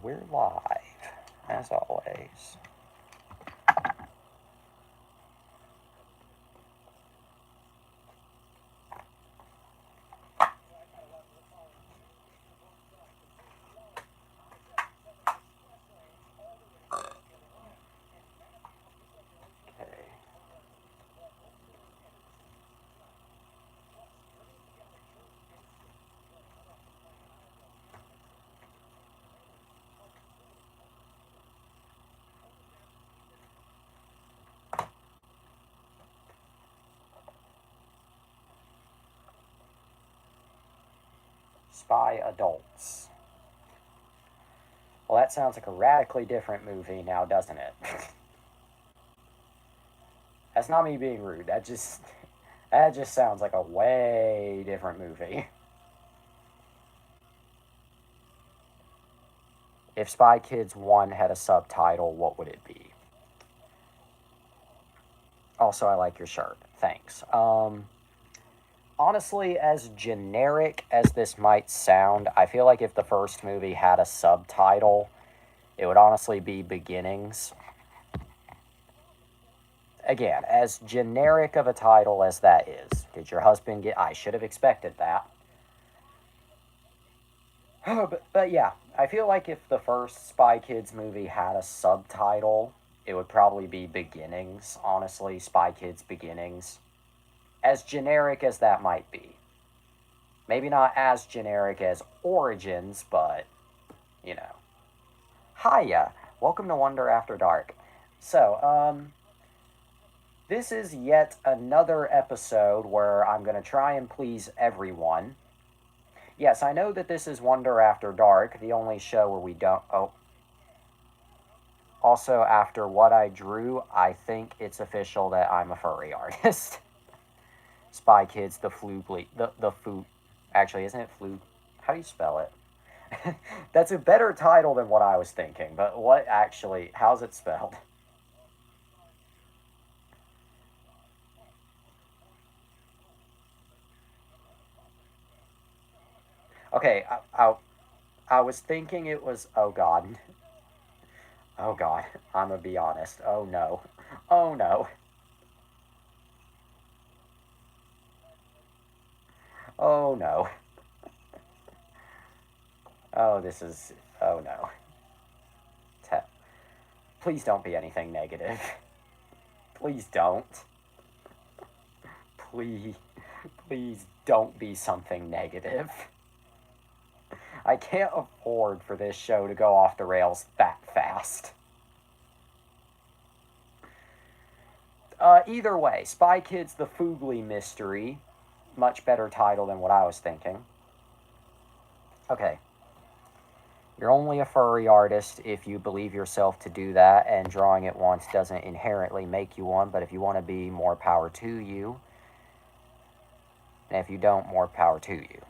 we're live, as always. Okay. Spy Adults. Well, that sounds like a radically different movie now, doesn't it? That's not me being rude. That just sounds like a way different movie. If Spy Kids 1 had a subtitle, what would it be? Also, I like your shirt. Thanks. Honestly, as generic as this might sound, I feel like if the first movie had a subtitle, it would honestly be Beginnings. Again, as generic of a title as that is. Did your husband get... I should have expected that. but yeah, I feel like if the first Spy Kids movie had a subtitle, it would probably be Beginnings. Honestly, Spy Kids Beginnings. As generic as that might be. Maybe not as generic as Origins, but, you know. Hiya! Welcome to Wonder After Dark. So, this is yet another episode where I'm going to try and please everyone. Yes, I know that this is Wonder After Dark, the only show where we don't... Oh. Also, after what I drew, I think it's official that I'm a furry artist. Spy Kids, the floop... The floop... Actually, isn't it floop? How do you spell it? That's a better title than what I was thinking, but what actually... How's it spelled? Okay, I was thinking it was... Oh, God. Oh, God. I'm gonna be honest. Oh, no. Oh, no. Oh, no. Oh, this is... Oh, no. Please don't be anything negative. Please don't. Please. Please don't be something negative. I can't afford for this show to go off the rails that fast. Either way, Spy Kids The Foogly Mystery. Much better title than what I was thinking. Okay. You're only a furry artist if you believe yourself to do that, and drawing it once doesn't inherently make you one, but if you want to be, more power to you. And if you don't, more power to you.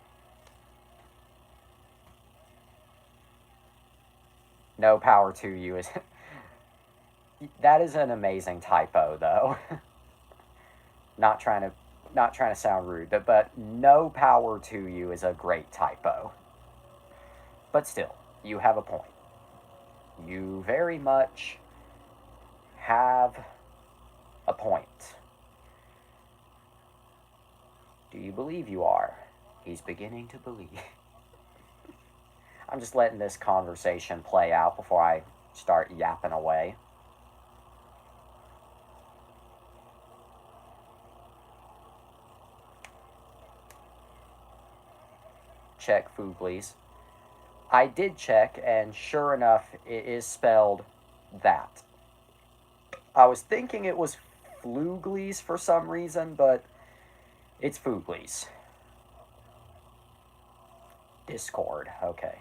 No power to you is... That is an amazing typo, though. not trying to sound rude, but no power to you is a great typo. But still, you have a point. You very much have a point. Do you believe you are? He's beginning to believe. I'm just letting this conversation play out before I start yapping away. Check Fooglies. I did check, and sure enough, it is spelled that. I was thinking it was Fluglies for some reason, but it's Fooglies. Discord, okay.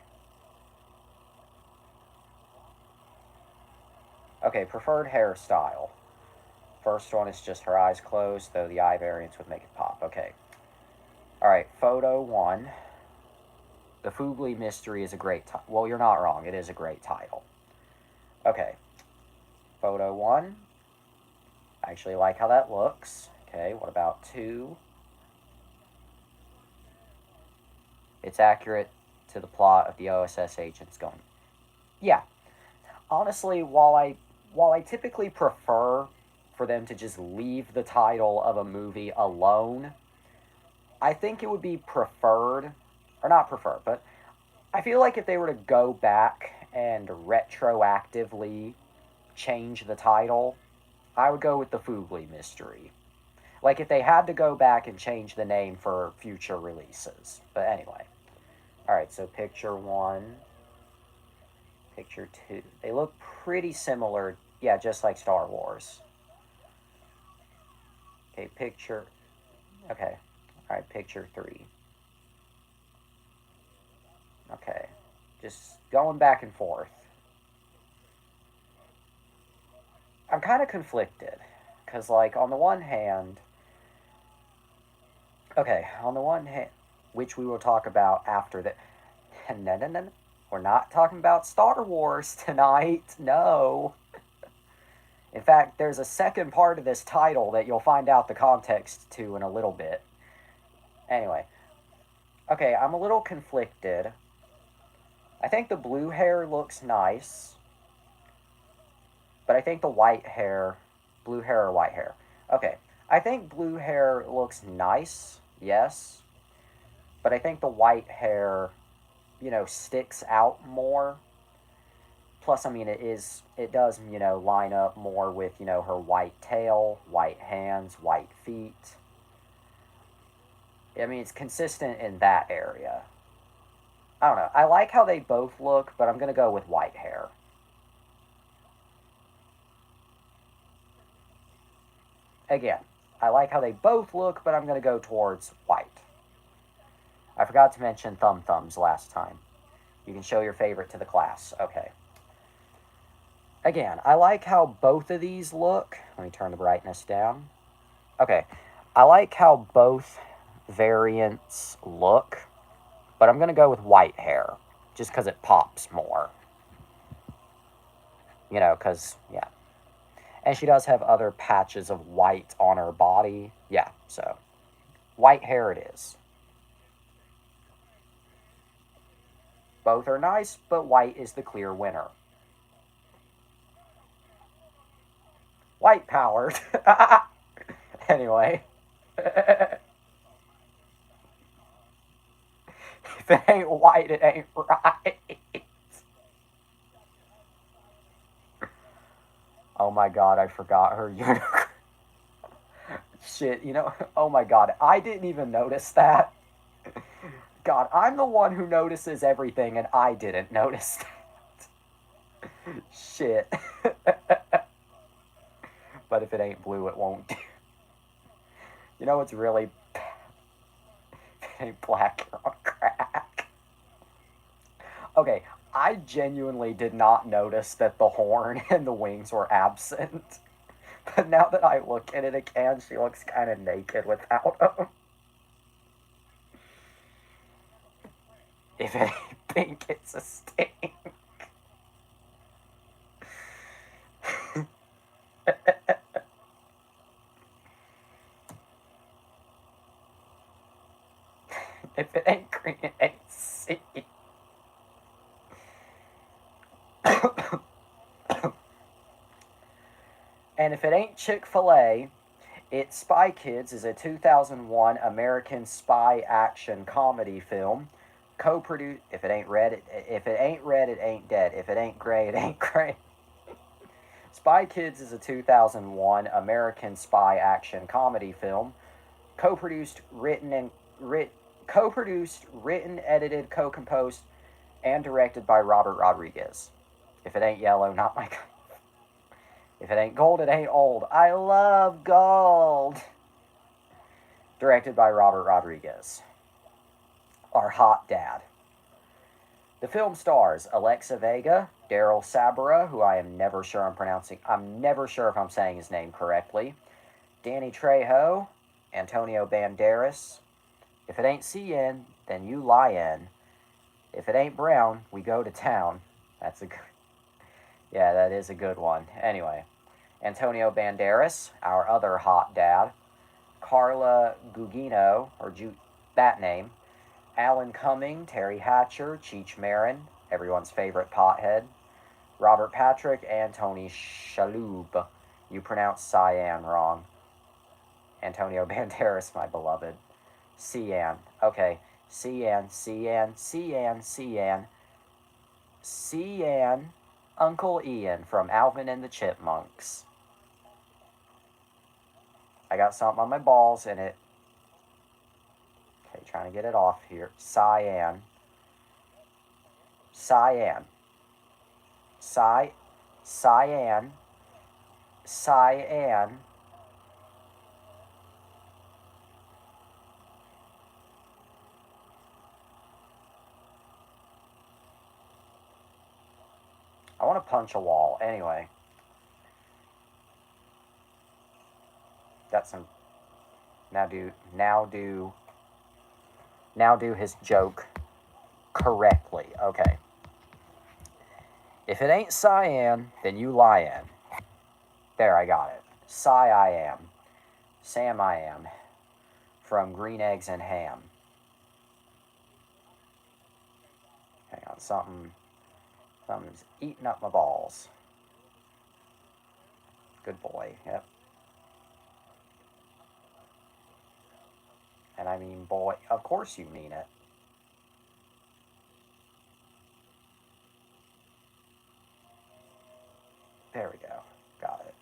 Okay, preferred hairstyle. First one is just her eyes closed, though the eye variants would make it pop. Okay. Alright, photo 1. The Foogly Mystery is a great title. Well, you're not wrong. It is a great title. Okay. Photo 1. I actually like how that looks. Okay, what about 2? It's accurate to the plot of the OSS agents going... yeah, honestly, while I typically prefer for them to just leave the title of a movie alone, I think it would be preferred, or not preferred, but I feel like if they were to go back and retroactively change the title, I would go with the Foogly Mystery. Like if they had to go back and change the name for future releases. But anyway. Alright, so picture one, picture two. They look pretty similar. Yeah, just like Star Wars. Okay, picture. Okay. Alright, picture three. Okay. Just going back and forth. I'm kind of conflicted. Because, like, on the one hand, okay, on the one hand, which we will talk about after that. No, no, no, no. We're not talking about Star Wars tonight. No. In fact, there's a second part of this title that you'll find out the context to in a little bit. Anyway. Okay, I'm a little conflicted. I think the blue hair looks nice. But I think the white hair. Blue hair or white hair? Okay. I think blue hair looks nice. Yes. But I think the white hair, sticks out more. Plus, I mean, it does, line up more with, her white tail, white hands, white feet. I mean, it's consistent in that area. I don't know. I like how they both look, but I'm going to go with white hair. Again, I like how they both look, but I'm going to go towards white. I forgot to mention thumb thumbs last time. You can show your favorite to the class. Okay. Again, I like how both of these look. Let me turn the brightness down. Okay. I like how both variants look, but I'm going to go with white hair just because it pops more. Because, yeah. And she does have other patches of white on her body. Yeah, so white hair it is. Both are nice, but white is the clear winner. White powered. Anyway. If it ain't white, it ain't right. Oh my god, I forgot her unicorn. Shit, oh my god, I didn't even notice that. God, I'm the one who notices everything and I didn't notice that. Shit. But if it ain't blue, it won't do. It's really bad. If it ain't black, you're on crack. Okay, I genuinely did not notice that the horn and the wings were absent. But now that I look at it again, she looks kind of naked without them. If it ain't pink, it's a stink. If it ain't green, it ain't C. And if it ain't Chick-fil-A, it's Spy Kids is a 2001 American spy action comedy film, co-produced. If it ain't red, it ain't dead. If it ain't gray, it ain't gray. Spy Kids is a 2001 American spy action comedy film, co-produced, written, edited, co-composed, and directed by Robert Rodriguez. If it ain't yellow, not my. If it ain't gold, it ain't old. I love gold. Directed by Robert Rodriguez. Our hot dad. The film stars Alexa Vega, Daryl Sabara, who I'm never sure if I'm saying his name correctly, Danny Trejo, Antonio Banderas. If it ain't CN, then you lie in. If it ain't brown, we go to town. That's a good. Yeah, that is a good one. Anyway, Antonio Banderas, our other hot dad, Carla Gugino, that name, Alan Cumming, Terry Hatcher, Cheech Marin, everyone's favorite pothead, Robert Patrick and Tony Shalhoub. You pronounced Cyan wrong. Antonio Banderas, my beloved. Cian. Okay. Cian, Cian, Cian, Cian. Cian. Uncle Ian from Alvin and the Chipmunks. I got something on my balls and it. Okay, trying to get it off here. Cyan. Cyan. Cyan. Cyan. I want to punch a wall. Anyway. Got some. Now do his joke correctly. Okay. If it ain't cyan, then you lyin'. There, I got it. I am. Sam I am. From Green Eggs and Ham. Hang on, something's eating up my balls. Good boy, yep. And I mean boy, of course you mean it. There we go. Got it.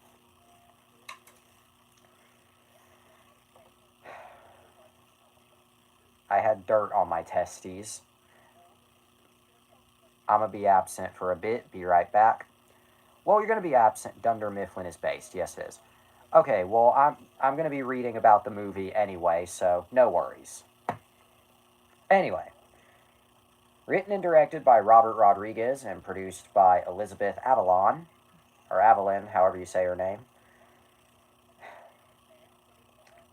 I had dirt on my testes. I'm going to be absent for a bit. Be right back. Well, you're going to be absent. Dunder Mifflin is based. Yes, it is. Okay, well, I'm going to be reading about the movie anyway, so no worries. Anyway. Written and directed by Robert Rodriguez and produced by Elizabeth Avalon, or Avalon, however you say her name.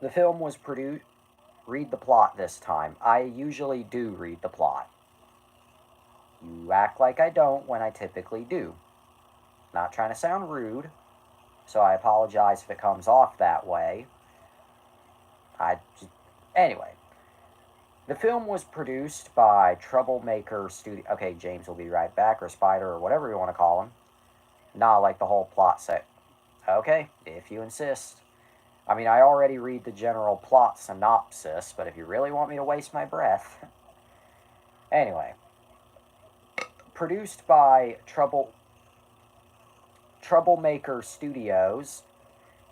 The film was produced... Read the plot this time. I usually do read the plot. You act like I don't when I typically do. Not trying to sound rude, so I apologize if it comes off that way. Anyway. The film was produced by Troublemaker Studio... Okay, James will be right back, or Spider, or whatever you want to call him. Nah, like the whole plot set. Okay, if you insist. I mean, I already read the general plot synopsis, but if you really want me to waste my breath... Anyway. Produced by Troublemaker Studios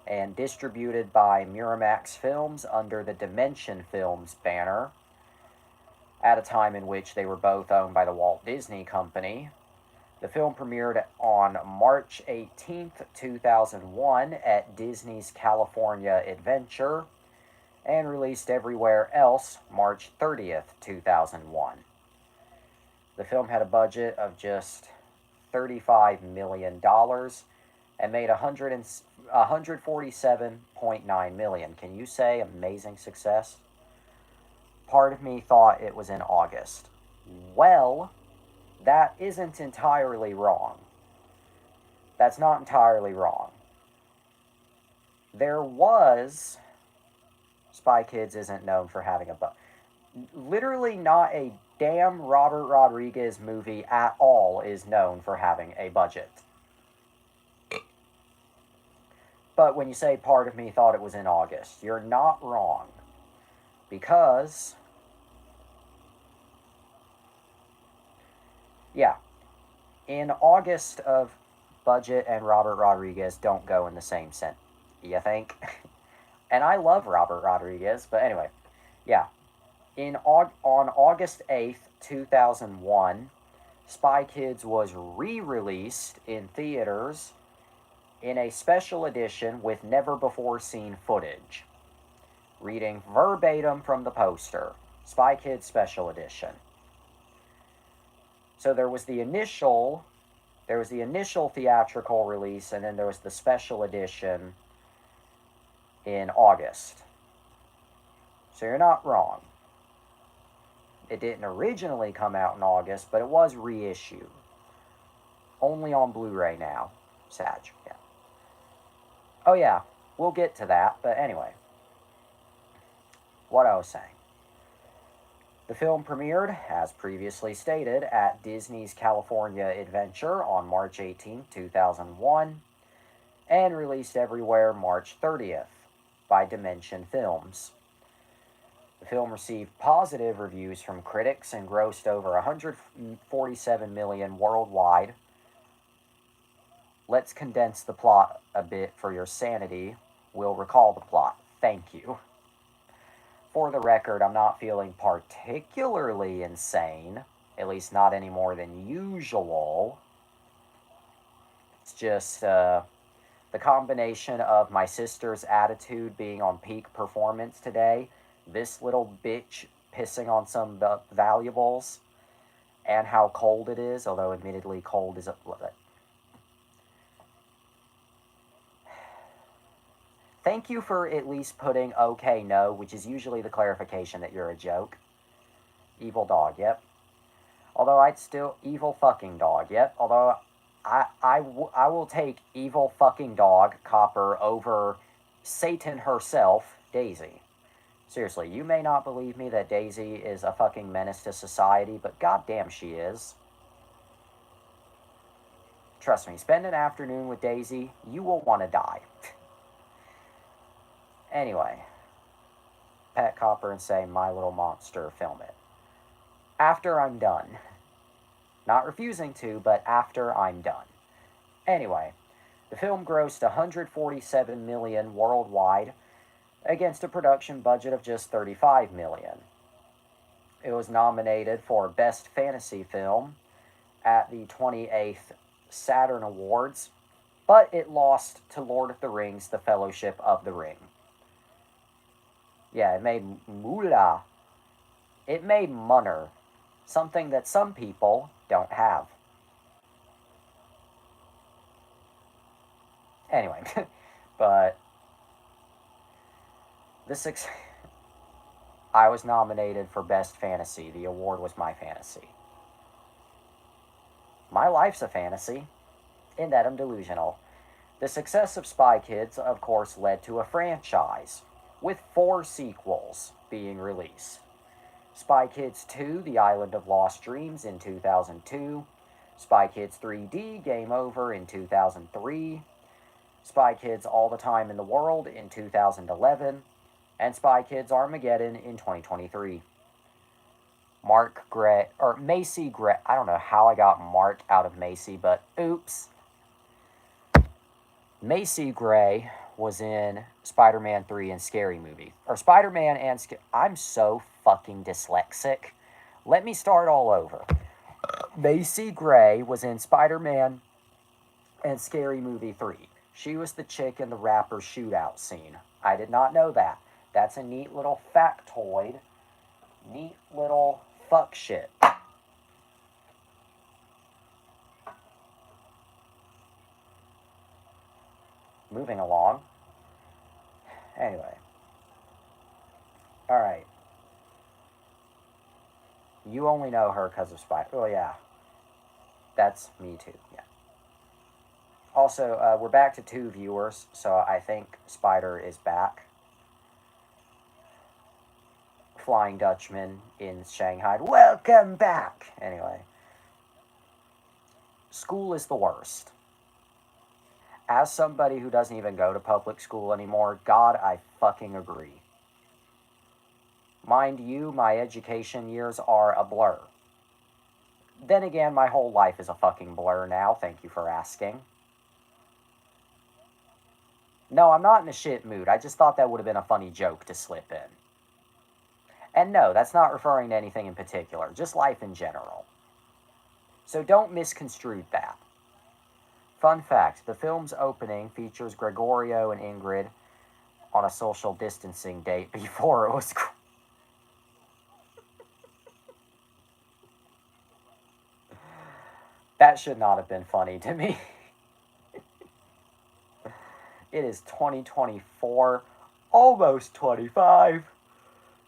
and distributed by Miramax Films under the Dimension Films banner at a time in which they were both owned by the Walt Disney Company. The film premiered on March 18th, 2001 at Disney's California Adventure and released everywhere else March 30th, 2001. The film had a budget of just $35 million and made $147.9 million. Can you say amazing success? Part of me thought it was in August. Well, that isn't entirely wrong. That's not entirely wrong. There was... Spy Kids isn't known for having a budget. Literally not a damn Robert Rodriguez movie at all is known for having a budget. But when you say part of me thought it was in August, you're not wrong. Because... Yeah. In August of budget and Robert Rodriguez don't go in the same sentence. You think? And I love Robert Rodriguez, but anyway. Yeah. On August 8th, 2001, Spy Kids was re-released in theaters in a special edition with never-before-seen footage. Reading verbatim from the poster. Spy Kids Special Edition. So there was the initial theatrical release, and then there was the special edition in August. So you're not wrong. It didn't originally come out in August, but it was reissued. Only on Blu-ray now. Sag, yeah. Oh yeah, we'll get to that, but anyway. What I was saying. The film premiered, as previously stated, at Disney's California Adventure on March 18, 2001, and released everywhere March 30th by Dimension Films. The film received positive reviews from critics and grossed over 147 million worldwide. Let's condense the plot a bit for your sanity. We'll recall the plot. Thank you. For the record, I'm not feeling particularly insane, at least not any more than usual. It's just the combination of my sister's attitude being on peak performance today, this little bitch pissing on some valuables, and how cold it is, although admittedly cold is a... Thank you for at least putting okay, no, which is usually the clarification that you're a joke. Evil dog, yep. Although I'd still... Evil fucking dog, yep. Although I will take evil fucking dog, Copper, over Satan herself, Daisy. Seriously, you may not believe me that Daisy is a fucking menace to society, but goddamn she is. Trust me, spend an afternoon with Daisy, you will want to die. Anyway, pet Copper and say, My Little Monster, film it. After I'm done. Not refusing to, but after I'm done. Anyway, the film grossed 147 million worldwide against a production budget of just 35 million. It was nominated for Best Fantasy Film at the 28th Saturn Awards, but it lost to Lord of the Rings, The Fellowship of the Ring. Yeah, it made moolah. It made munner. Something that some people don't have. Anyway, but I was nominated for Best Fantasy. The award was my fantasy. My life's a fantasy, in that I'm delusional. The success of Spy Kids, of course, led to a franchise, with 4 sequels being released. Spy Kids 2, The Island of Lost Dreams in 2002, Spy Kids 3D, Game Over in 2003, Spy Kids All the Time in the World in 2011, and Spy Kids Armageddon in 2023. Macy Gray, I don't know how I got Mark out of Macy, but oops. Macy Gray was in Spider-Man 3 and Scary Movie. Or Spider-Man and... I'm so fucking dyslexic. Let me start all over. Macy Gray was in Spider-Man and Scary Movie 3. She was the chick in the rapper shootout scene. I did not know that. That's a neat little factoid. Neat little fuck shit. Moving along. Anyway. Alright. You only know her because of Spider. Oh, yeah. That's me too, yeah. Also, we're back to 2 viewers, so I think Spider is back. Flying Dutchman in Shanghai. Welcome back! Anyway. School is the worst. As somebody who doesn't even go to public school anymore, God, I fucking agree. Mind you, my education years are a blur. Then again, my whole life is a fucking blur now, thank you for asking. No, I'm not in a shit mood. I just thought that would have been a funny joke to slip in. And no, that's not referring to anything in particular, just life in general. So don't misconstrue that. Fun fact, the film's opening features Gregorio and Ingrid on a social distancing date before it was... That should not have been funny to me. It is 2024, almost 25.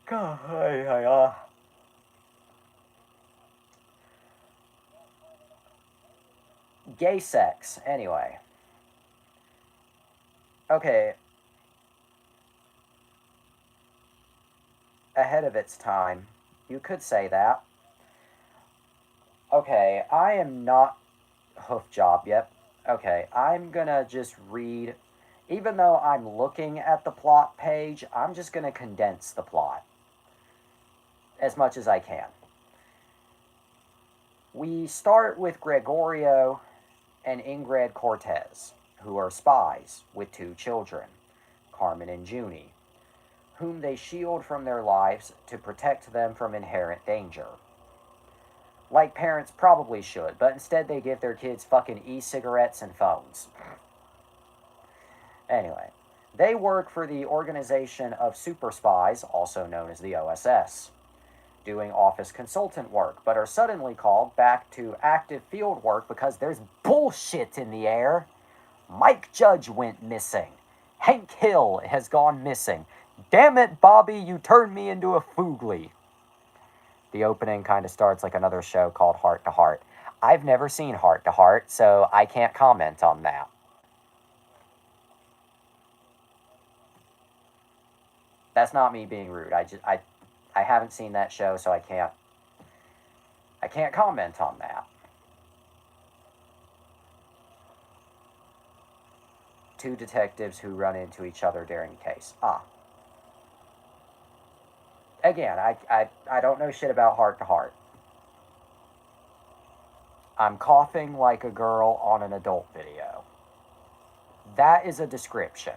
God, Gay sex, anyway. Okay. Ahead of its time, You could say that. Okay, I am not hoof job yet. Okay, I'm gonna just read. Even though I'm looking at the plot page, I'm just gonna condense the plot as much as I can. We start with Gregorio and Ingrid Cortez, who are spies with two children, Carmen and Junie, whom they shield from their lives to protect them from inherent danger. Like parents probably should, but instead they give their kids fucking e-cigarettes and phones. Anyway, they work for the Organization of Super Spies, also known as the OSS, doing office consultant work, but are suddenly called back to active field work because there's bullshit in the air. Mike Judge went missing. Hank Hill has gone missing. Damn it, Bobby, you turned me into a foogly. The opening kind of starts like another show called Heart to Heart. I've never seen Heart to Heart, so I can't comment on that. That's not me being rude. I haven't seen that show, so I can't comment on that. Two detectives who run into each other during a case. Again, I don't know shit about Heart to Heart. I'm coughing like a girl on an adult video. That is a description.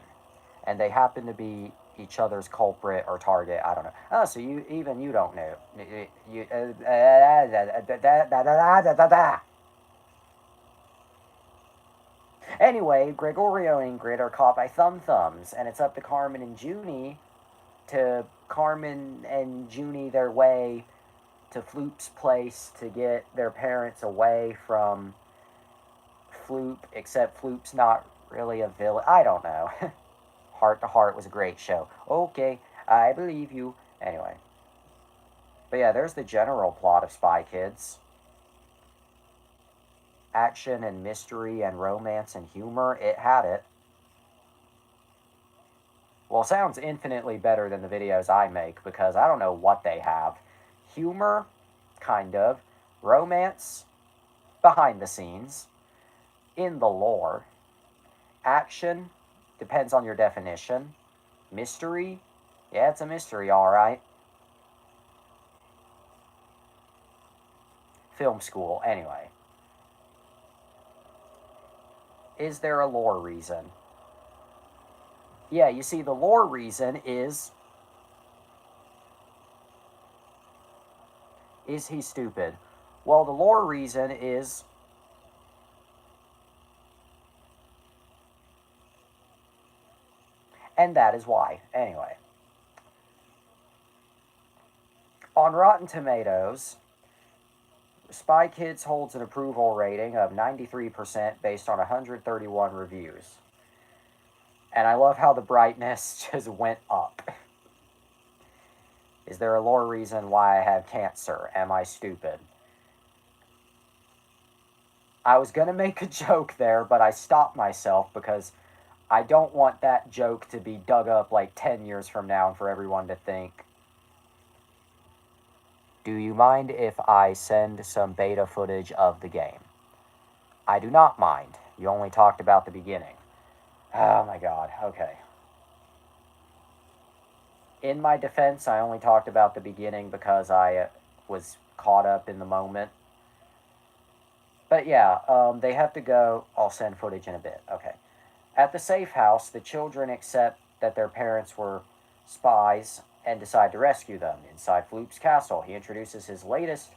And they happen to be each other's culprit or target. I don't know. Oh, so you don't know. Anyway, Gregorio and Ingrid are caught by Thumb Thumbs, and it's up to Carmen and Junie to Carmen and Junie their way to Floop's place to get their parents away from Floop, except Floop's not really a villain. I don't know. Heart to Heart was a great show. Okay, I believe you. Anyway. But yeah, there's the general plot of Spy Kids. Action and mystery and romance and humor, it had it. Well, sounds infinitely better than the videos I make because I don't know what they have. Humor, kind of. Romance, behind the scenes. In the lore. Action, depends on your definition. Mystery, yeah, it's a mystery, alright. Film school, anyway. Is there a lore reason? Yeah, you see, the lore reason is he stupid? Well, the lore reason is and that is why. Anyway. On Rotten Tomatoes, Spy Kids holds an approval rating of 93% based on 131 reviews. And I love how the brightness just went up. Is there a lore reason why I have cancer? Am I stupid? I was going to make a joke there, but I stopped myself because I don't want that joke to be dug up like 10 years from now and for everyone to think, do you mind if I send some beta footage of the game? I do not mind. You only talked about the beginning. Oh my god, okay. In my defense, I only talked about the beginning because I was caught up in the moment. But yeah, they have to go. I'll send footage in a bit. Okay. At the safe house, the children accept that their parents were spies and decide to rescue them. Inside Floop's castle, he introduces his latest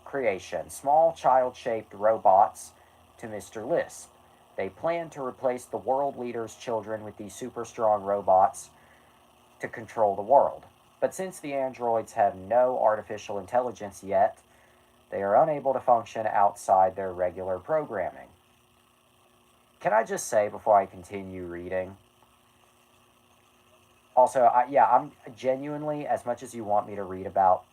creation, small child-shaped robots, to Mr. Lisp. They plan to replace the world leader's children with these super strong robots to control the world. But since the androids have no artificial intelligence yet, they are unable to function outside their regular programming. Can I just say before I continue reading? Also, I'm genuinely, as much as you want me to read about,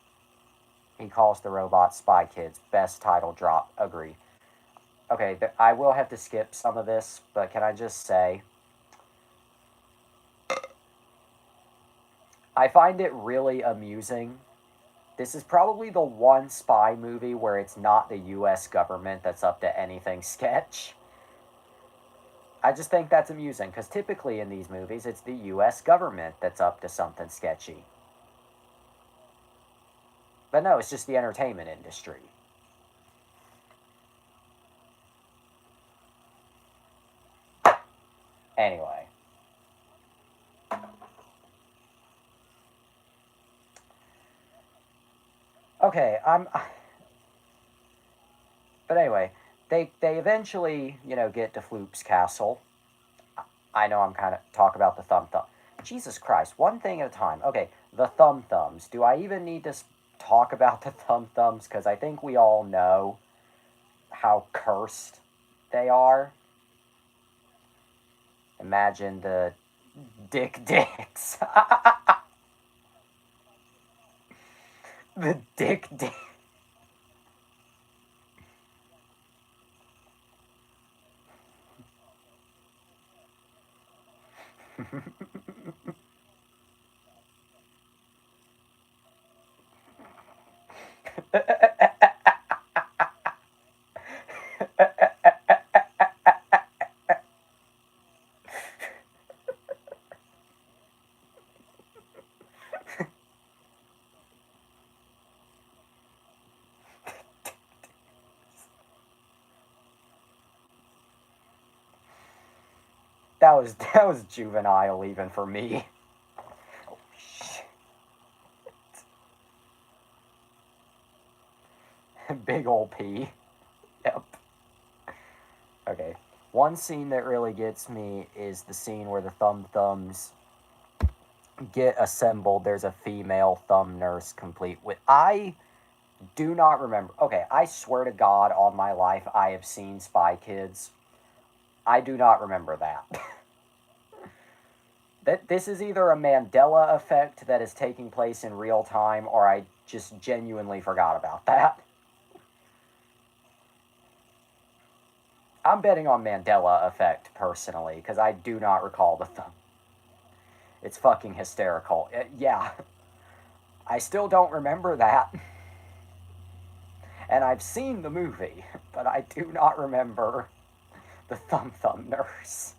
he calls the robots Spy Kids, best title drop, agree. Okay, I will have to skip some of this, but can I just say, I find it really amusing This is probably the one spy movie where it's not the US government that's up to anything sketch. I just think that's amusing, because typically in these movies, it's the US government that's up to something sketchy. But no, it's just the entertainment industry. Anyway. Okay, But anyway, they eventually, get to Floop's castle. I know I'm kind of talk about the thumb thumb. Jesus Christ, one thing at a time. Okay, the thumb thumbs. Do I even need to talk about the thumb thumbs? Because I think we all know how cursed they are. Imagine the dicks. The dicks. That was juvenile even for me. Oh, shit. Big ol' P. Yep. Okay. One scene that really gets me is the scene where the thumbs get assembled. There's a female thumb nurse complete with. I do not remember. Okay, I swear to God on my life, I have seen Spy Kids. I do not remember that. This is either a Mandela effect that is taking place in real time, or I just genuinely forgot about that. I'm betting on Mandela effect personally, because I do not recall the thumb. It's fucking hysterical. Yeah. I still don't remember that. And I've seen the movie, but I do not remember the thumb nurse.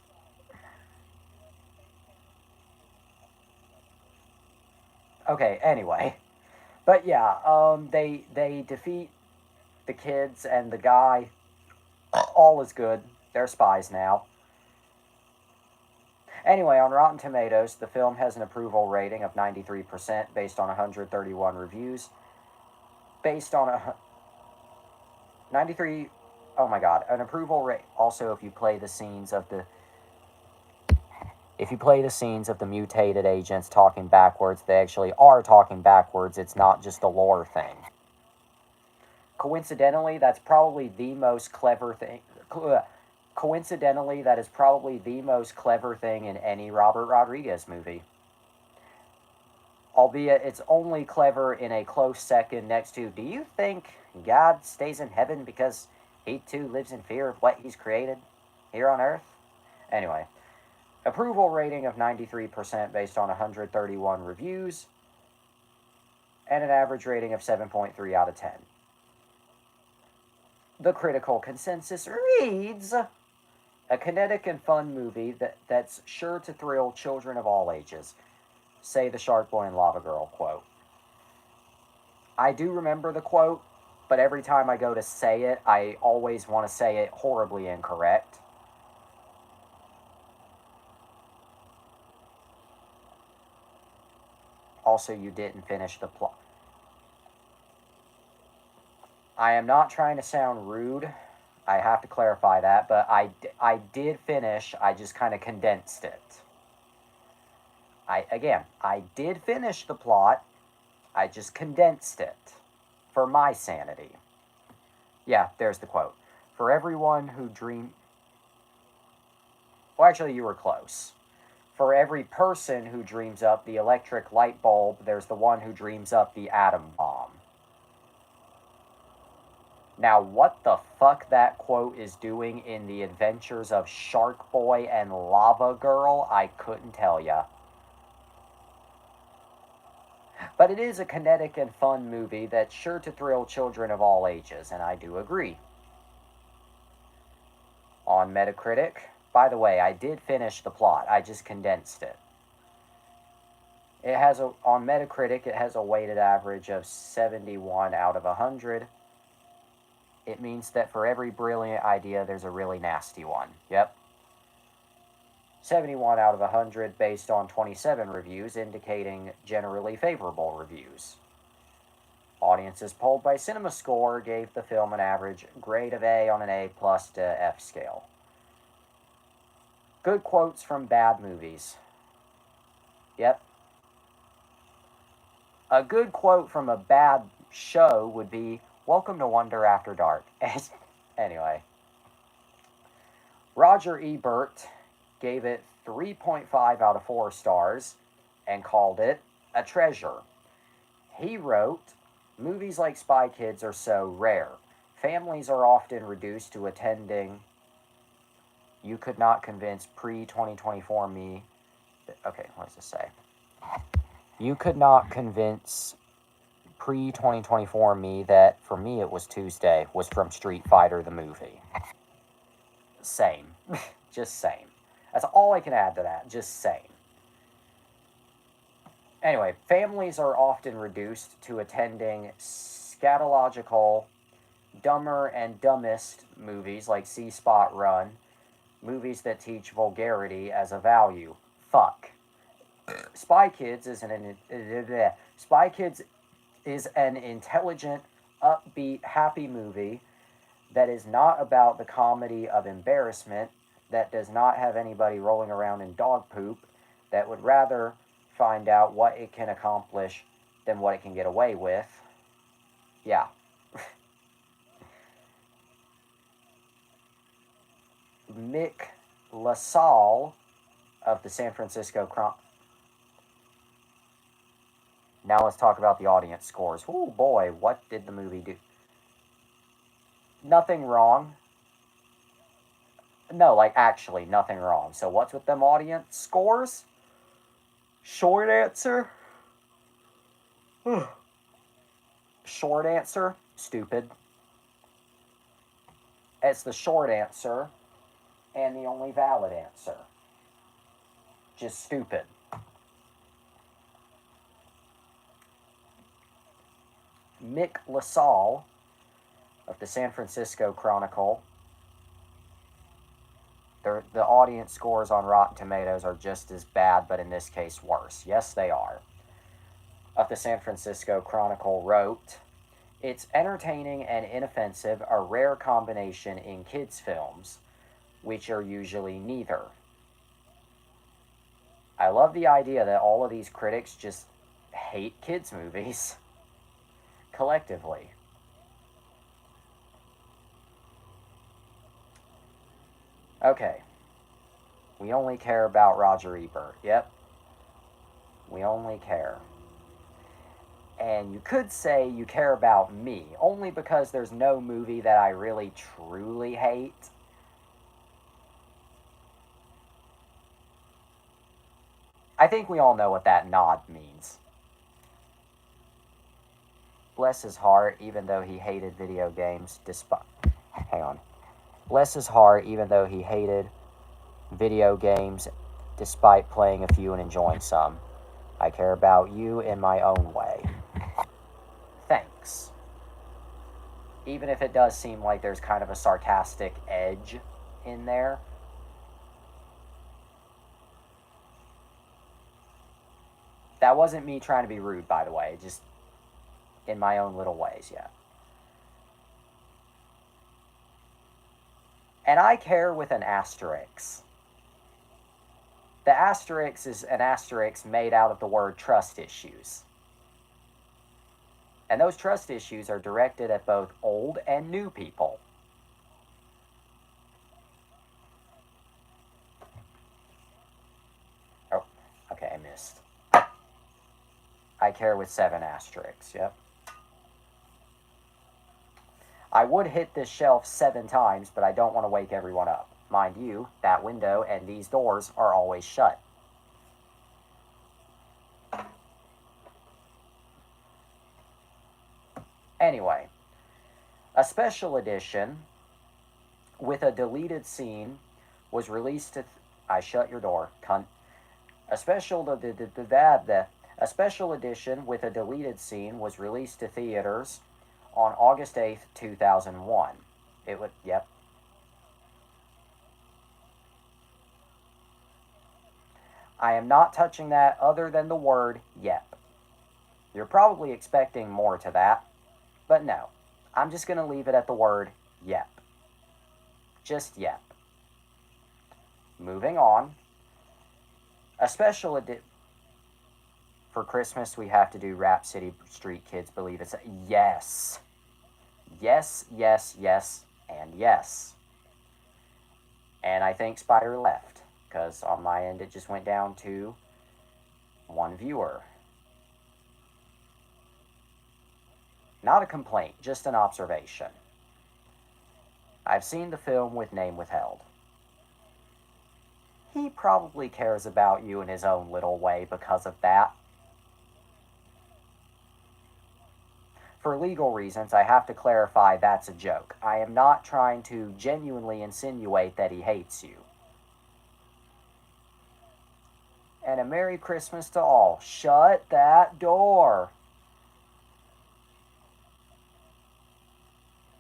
Okay, anyway. But yeah, they defeat the kids and the guy. All is good. They're spies now. Anyway, on Rotten Tomatoes, the film has an approval rating of 93% based on 131 reviews. Based on a 93, oh my god, an approval rate. Also, if you play the scenes of the mutated agents talking backwards, they actually are talking backwards. It's not just a lore thing. Coincidentally, that's probably the most clever thing. Coincidentally, that is probably the most clever thing in any Robert Rodriguez movie. Albeit it's only clever in a close second next to, do you think God stays in heaven because he too lives in fear of what he's created here on earth? Anyway, approval rating of 93% based on 131 reviews, and an average rating of 7.3 out of 10. The critical consensus reads, a kinetic and fun movie that's sure to thrill children of all ages. Say the Shark Boy and Lava Girl quote. I do remember the quote, but every time I go to say it, I always want to say it horribly incorrect. Also, you didn't finish the plot. I am not trying to sound rude. I have to clarify that, but I did finish. I just kind of condensed it. I did finish the plot. I just condensed it for my sanity. Yeah, there's the quote. For everyone who dream... Well, actually, you were close. For every person who dreams up the electric light bulb, there's the one who dreams up the atom bomb. Now, what the fuck that quote is doing in the adventures of Shark Boy and Lava Girl, I couldn't tell ya. But it is a kinetic and fun movie that's sure to thrill children of all ages, and I do agree. On Metacritic, by the way, I did finish the plot, I just condensed it. On Metacritic, it has a weighted average of 71 out of 100. It means that for every brilliant idea, there's a really nasty one. Yep. 71 out of 100 based on 27 reviews, indicating generally favorable reviews. Audiences polled by CinemaScore gave the film an average grade of A on an A+ to F scale. Good quotes from bad movies. Yep. A good quote from a bad show would be, "Welcome to Wonder After Dark." Anyway. Roger Ebert gave it 3.5 out of 4 stars and called it a treasure. He wrote, "Movies like Spy Kids are so rare. Families are often reduced to attending. You could not convince pre-2024 me." Okay, what does this say? "You could not convince pre-2024 me that for me it was Tuesday was from Street Fighter the movie." Same. Just same. That's all I can add to that. Just same. Anyway, families are often reduced to attending scatological, Dumber and Dumbest movies like See Spot Run, movies that teach vulgarity as a value. Fuck. Spy Kids is an intelligent, upbeat, happy movie that is not about the comedy of embarrassment, that does not have anybody rolling around in dog poop, that would rather find out what it can accomplish than what it can get away with. Yeah. Mick LaSalle of the San Francisco Chronicle. Now let's talk about the audience scores. Oh boy, what did the movie do? Nothing wrong. No, like actually nothing wrong. So what's with them audience scores? Short answer? Short answer? Stupid. It's the short answer and the only valid answer. Just stupid. Mick LaSalle of the San Francisco Chronicle. The audience scores on Rotten Tomatoes are just as bad, but in this case worse. Yes, they are. Of the San Francisco Chronicle wrote, "It's entertaining and inoffensive, a rare combination in kids' films, which are usually neither." I love the idea that all of these critics just hate kids' movies. Collectively. Okay. We only care about Roger Ebert. Yep. We only care. And you could say you care about me, only because there's no movie that I really truly hate. I think we all know what that nod means. Bless his heart, even though he hated video games, Hang on. Bless his heart, even though he hated video games, despite playing a few and enjoying some. I care about you in my own way. Thanks. Even if it does seem like there's kind of a sarcastic edge in there. That wasn't me trying to be rude, by the way. Just in my own little ways, yeah. And I care with an asterisk. The asterisk is an asterisk made out of the word trust issues. And those trust issues are directed at both old and new people. Oh, okay, I missed. I care with 7 asterisks, yep. I would hit this shelf 7 times, but I don't want to wake everyone up. Mind you, that window and these doors are always shut. Anyway, a special edition with a deleted scene was released to... I shut your door, cunt. A special edition with a deleted scene was released to theaters on August 8th, 2001. It would, yep. I am not touching that other than the word yep. You're probably expecting more to that, but no. I'm just going to leave it at the word yep. Just yep. Moving on. A special edition. For Christmas, we have to do Rap City Street Kids Believe It's... Yes. Yes, yes, yes, and yes. And I think Spider left, because on my end it just went down to one viewer. Not a complaint, just an observation. I've seen the film with name withheld. He probably cares about you in his own little way because of that. For legal reasons, I have to clarify that's a joke. I am not trying to genuinely insinuate that he hates you. And a Merry Christmas to all. Shut that door.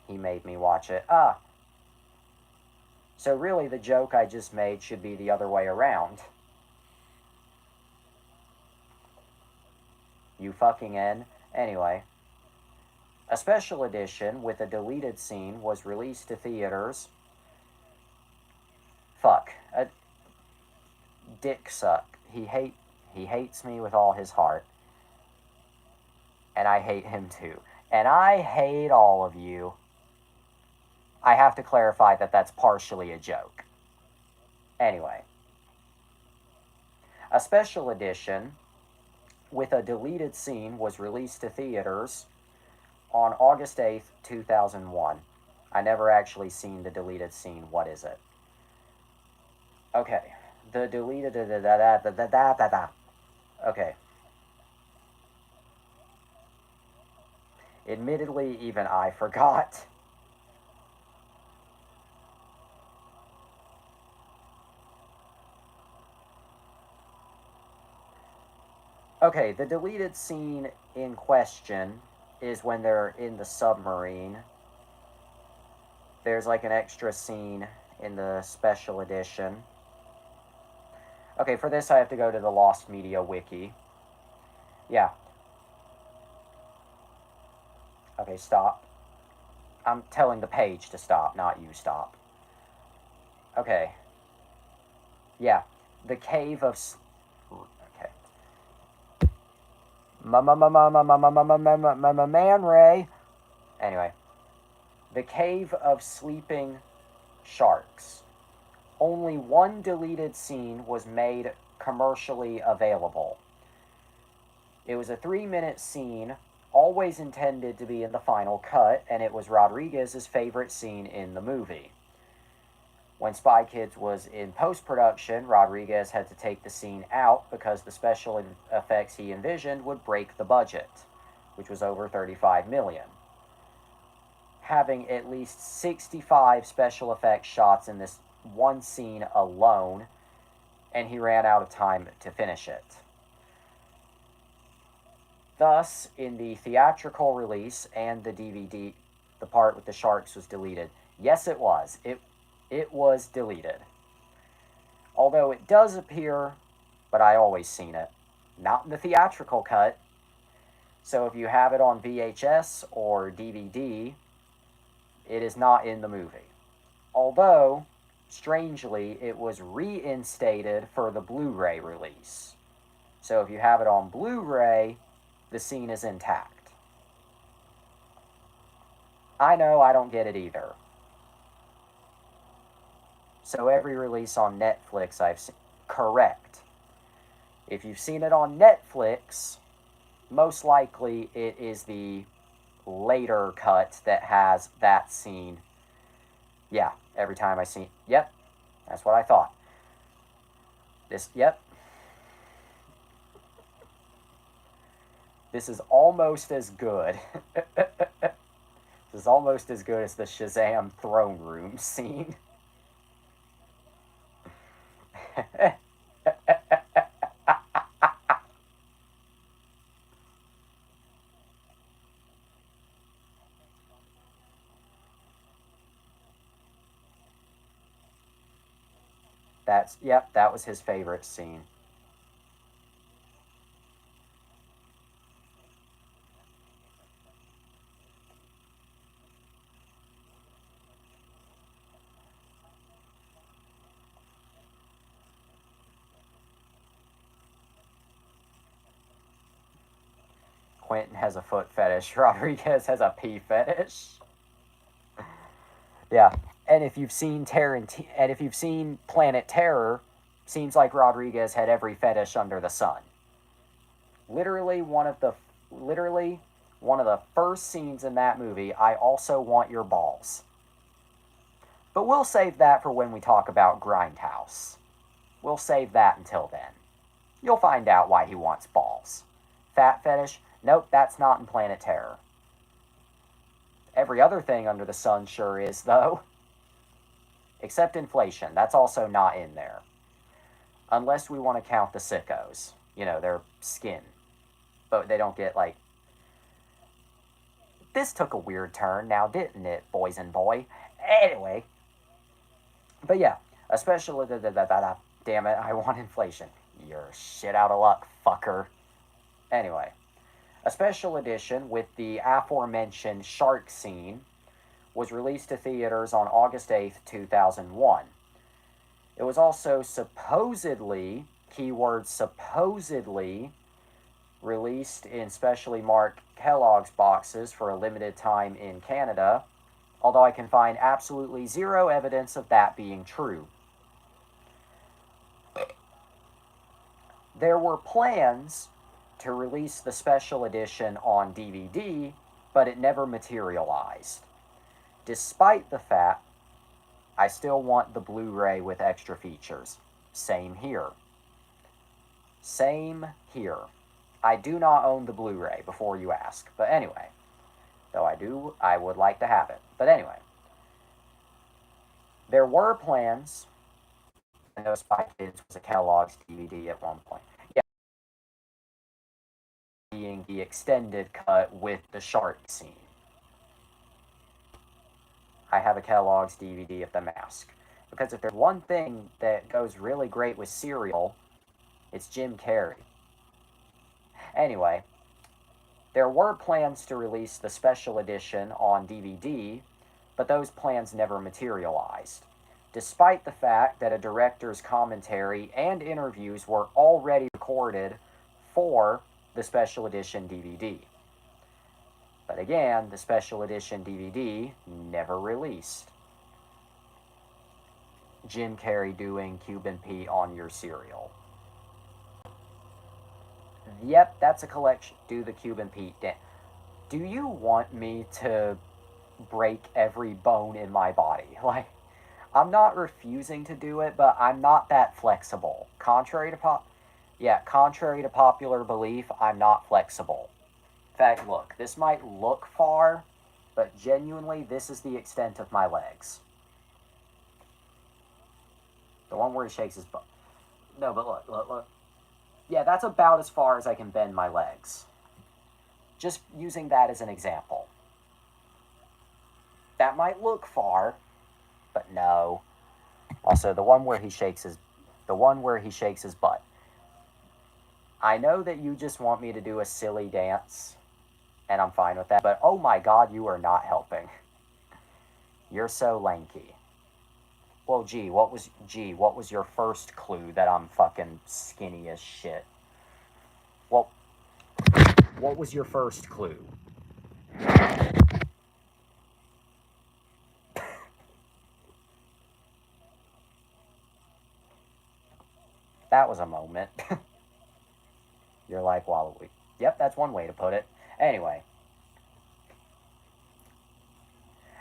He made me watch it. So really the joke I just made should be the other way around. You fucking N. Anyway. A special edition with a deleted scene was released to theaters. Fuck. A dick suck. He hates me with all his heart. And I hate him too. And I hate all of you. I have to clarify that that's partially a joke. Anyway. A special edition with a deleted scene was released to theaters on August 8th, 2001. I never actually seen the deleted scene. What is it? Okay. The deleted... Okay. Admittedly, even I forgot. Okay, the deleted scene in question is when they're in the submarine. There's like an extra scene in the special edition. Okay, for this I have to go to the Lost Media Wiki. Yeah. Okay, stop. I'm telling the page to stop, not you stop. Okay. Yeah. The Cave of... Okay. Man Ray. Anyway. The Cave of Sleeping Sharks. Only one deleted scene was made commercially available. It was a 3-minute scene, always intended to be in the final cut, and it was Rodriguez's favorite scene in the movie. When Spy Kids was in post-production, Rodriguez had to take the scene out because the special effects he envisioned would break the budget, which was over $35 million. Having at least 65 special effects shots in this one scene alone, and he ran out of time to finish it. Thus, in the theatrical release and the DVD, the part with the sharks was deleted. Yes, it was. It was deleted. Although it does appear, but I always seen it, not in the theatrical cut. So if you have it on VHS or DVD, it is not in the movie. Although, strangely, it was reinstated for the Blu-ray release. So if you have it on Blu-ray, the scene is intact. I know, I don't get it either. So every release on Netflix I've seen... Correct. If you've seen it on Netflix, most likely it is the later cut that has that scene. Yeah, every time I see... Yep, that's what I thought. Yep. This is almost as good. This is almost as good as the Shazam throne room scene. Yep, that was his favorite scene. Quentin has a foot fetish. Rodriguez has a pee fetish. Yeah, and if you've seen Planet Terror, seems like Rodriguez had every fetish under the sun. Literally literally one of the first scenes in that movie. I also want your balls. But we'll save that for when we talk about Grindhouse. We'll save that until then. You'll find out why he wants balls. Fat fetish? Nope, that's not in Planet Terror. Every other thing under the sun sure is, though. Except inflation. That's also not in there. Unless we want to count the sickos. You know, their skin. But they don't get, like... This took a weird turn now, didn't it, boys and boy? Anyway. But yeah, especially... Damn it, I want inflation. You're shit out of luck, fucker. Anyway. A special edition with the aforementioned shark scene was released to theaters on August 8th, 2001. It was also supposedly, keyword supposedly, released in specially marked Kellogg's boxes for a limited time in Canada, although I can find absolutely zero evidence of that being true. There were plans to release the special edition on DVD, but it never materialized. Despite the fact, I still want the Blu-ray with extra features. Same here. Same here. I do not own the Blu-ray, before you ask. But anyway, though I would like to have it. But anyway, there were plans, and those Spy Kids was a Kellogg's DVD at one point. Yeah, being the extended cut with the shark scene. I have a Kellogg's DVD of The Mask. Because if there's one thing that goes really great with cereal, it's Jim Carrey. Anyway, there were plans to release the special edition on DVD, but those plans never materialized, despite the fact that a director's commentary and interviews were already recorded for the special edition DVD. But again, the special edition DVD never released. Jim Carrey doing Cuban Pete on your cereal. Yep, that's a collection. Do the Cuban Pete dance. Do you want me to break every bone in my body? Like, I'm not refusing to do it, but I'm not that flexible. Contrary to popular belief, I'm not flexible. In fact, look, this might look far, but genuinely, this is the extent of my legs. The one where he shakes his butt. No, but look. Yeah, that's about as far as I can bend my legs. Just using that as an example. That might look far, but no. Also, the one where he shakes his butt. I know that you just want me to do a silly dance, and I'm fine with that, but oh my god, you are not helping. You're so lanky. Well, what was your first clue that I'm fucking skinny as shit? Well, what was your first clue? That was a moment. You're like Waluigi. Yep, that's one way to put it. Anyway.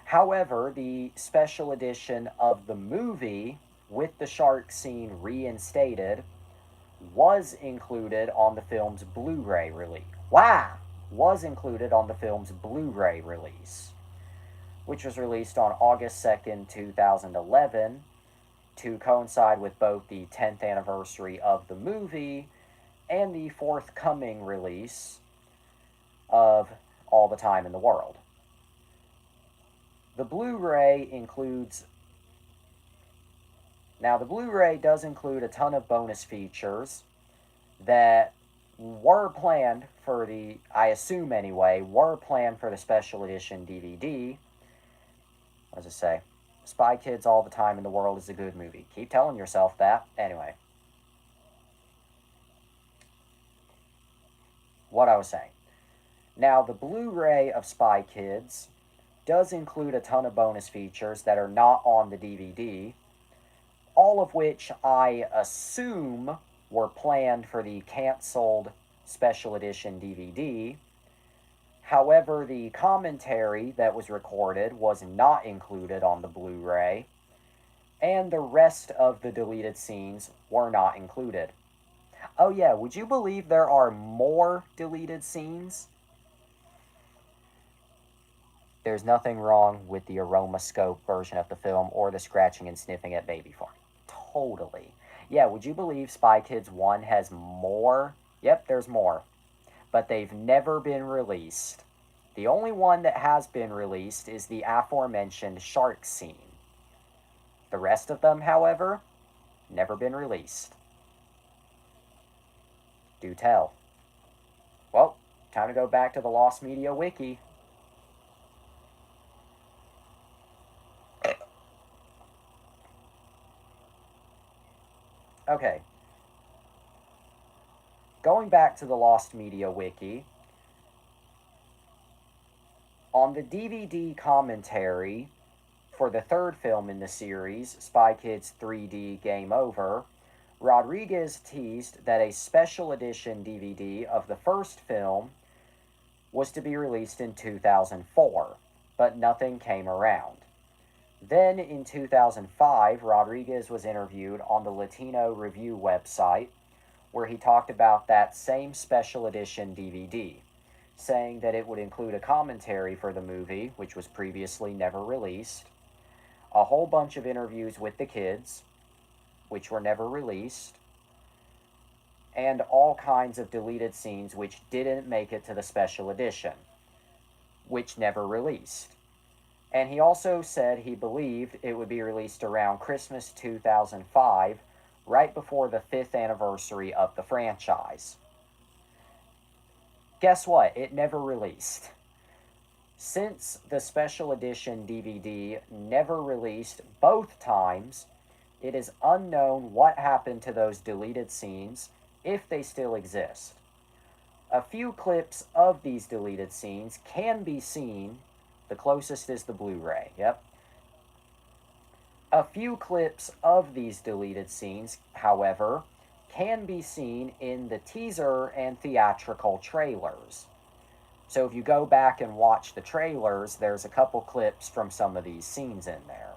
However, the special edition of the movie with the shark scene reinstated was included on the film's Blu-ray release. Was included on the film's Blu-ray release. which was released on August 2nd, 2011, to coincide with both the 10th anniversary of the movie and the forthcoming release of All the Time in the World. The Blu-ray includes... Now, the Blu-ray does include a ton of bonus features that were planned for the, I assume anyway, were planned for the special edition DVD. What does it say? Spy Kids All the Time in the World is a good movie. Keep telling yourself that. Anyway. What I was saying. Now, the Blu-ray of Spy Kids does include a ton of bonus features that are not on the DVD, all of which I assume were planned for the canceled special edition DVD. However, the commentary that was recorded was not included on the Blu-ray, and the rest of the deleted scenes were not included. Oh yeah, would you believe there are more deleted scenes? There's nothing wrong with the aromascope version of the film or the scratching and sniffing at baby fart. Totally. Yeah, would you believe Spy Kids 1 has more? Yep, there's more. But they've never been released. The only one that has been released is the aforementioned shark scene. The rest of them, however, never been released. Do tell. Well, time to go back to the Lost Media Wiki. Okay. Going back to the Lost Media Wiki, on the DVD commentary for the third film in the series, Spy Kids 3D Game Over, Rodriguez teased that a special edition DVD of the first film was to be released in 2004, but nothing came around. Then, in 2005, Rodriguez was interviewed on the Latino Review website, where he talked about that same special edition DVD, saying that it would include a commentary for the movie, which was previously never released, a whole bunch of interviews with the kids, which were never released, and all kinds of deleted scenes which didn't make it to the special edition, which never released. And he also said he believed it would be released around Christmas 2005, right before the 5th anniversary of the franchise. Guess what? It never released. Since the special edition DVD never released both times, it is unknown what happened to those deleted scenes, if they still exist. A few clips of these deleted scenes can be seen. The closest is the Blu-ray, yep. A few clips of these deleted scenes, however, can be seen in the teaser and theatrical trailers. So if you go back and watch the trailers, there's a couple clips from some of these scenes in there.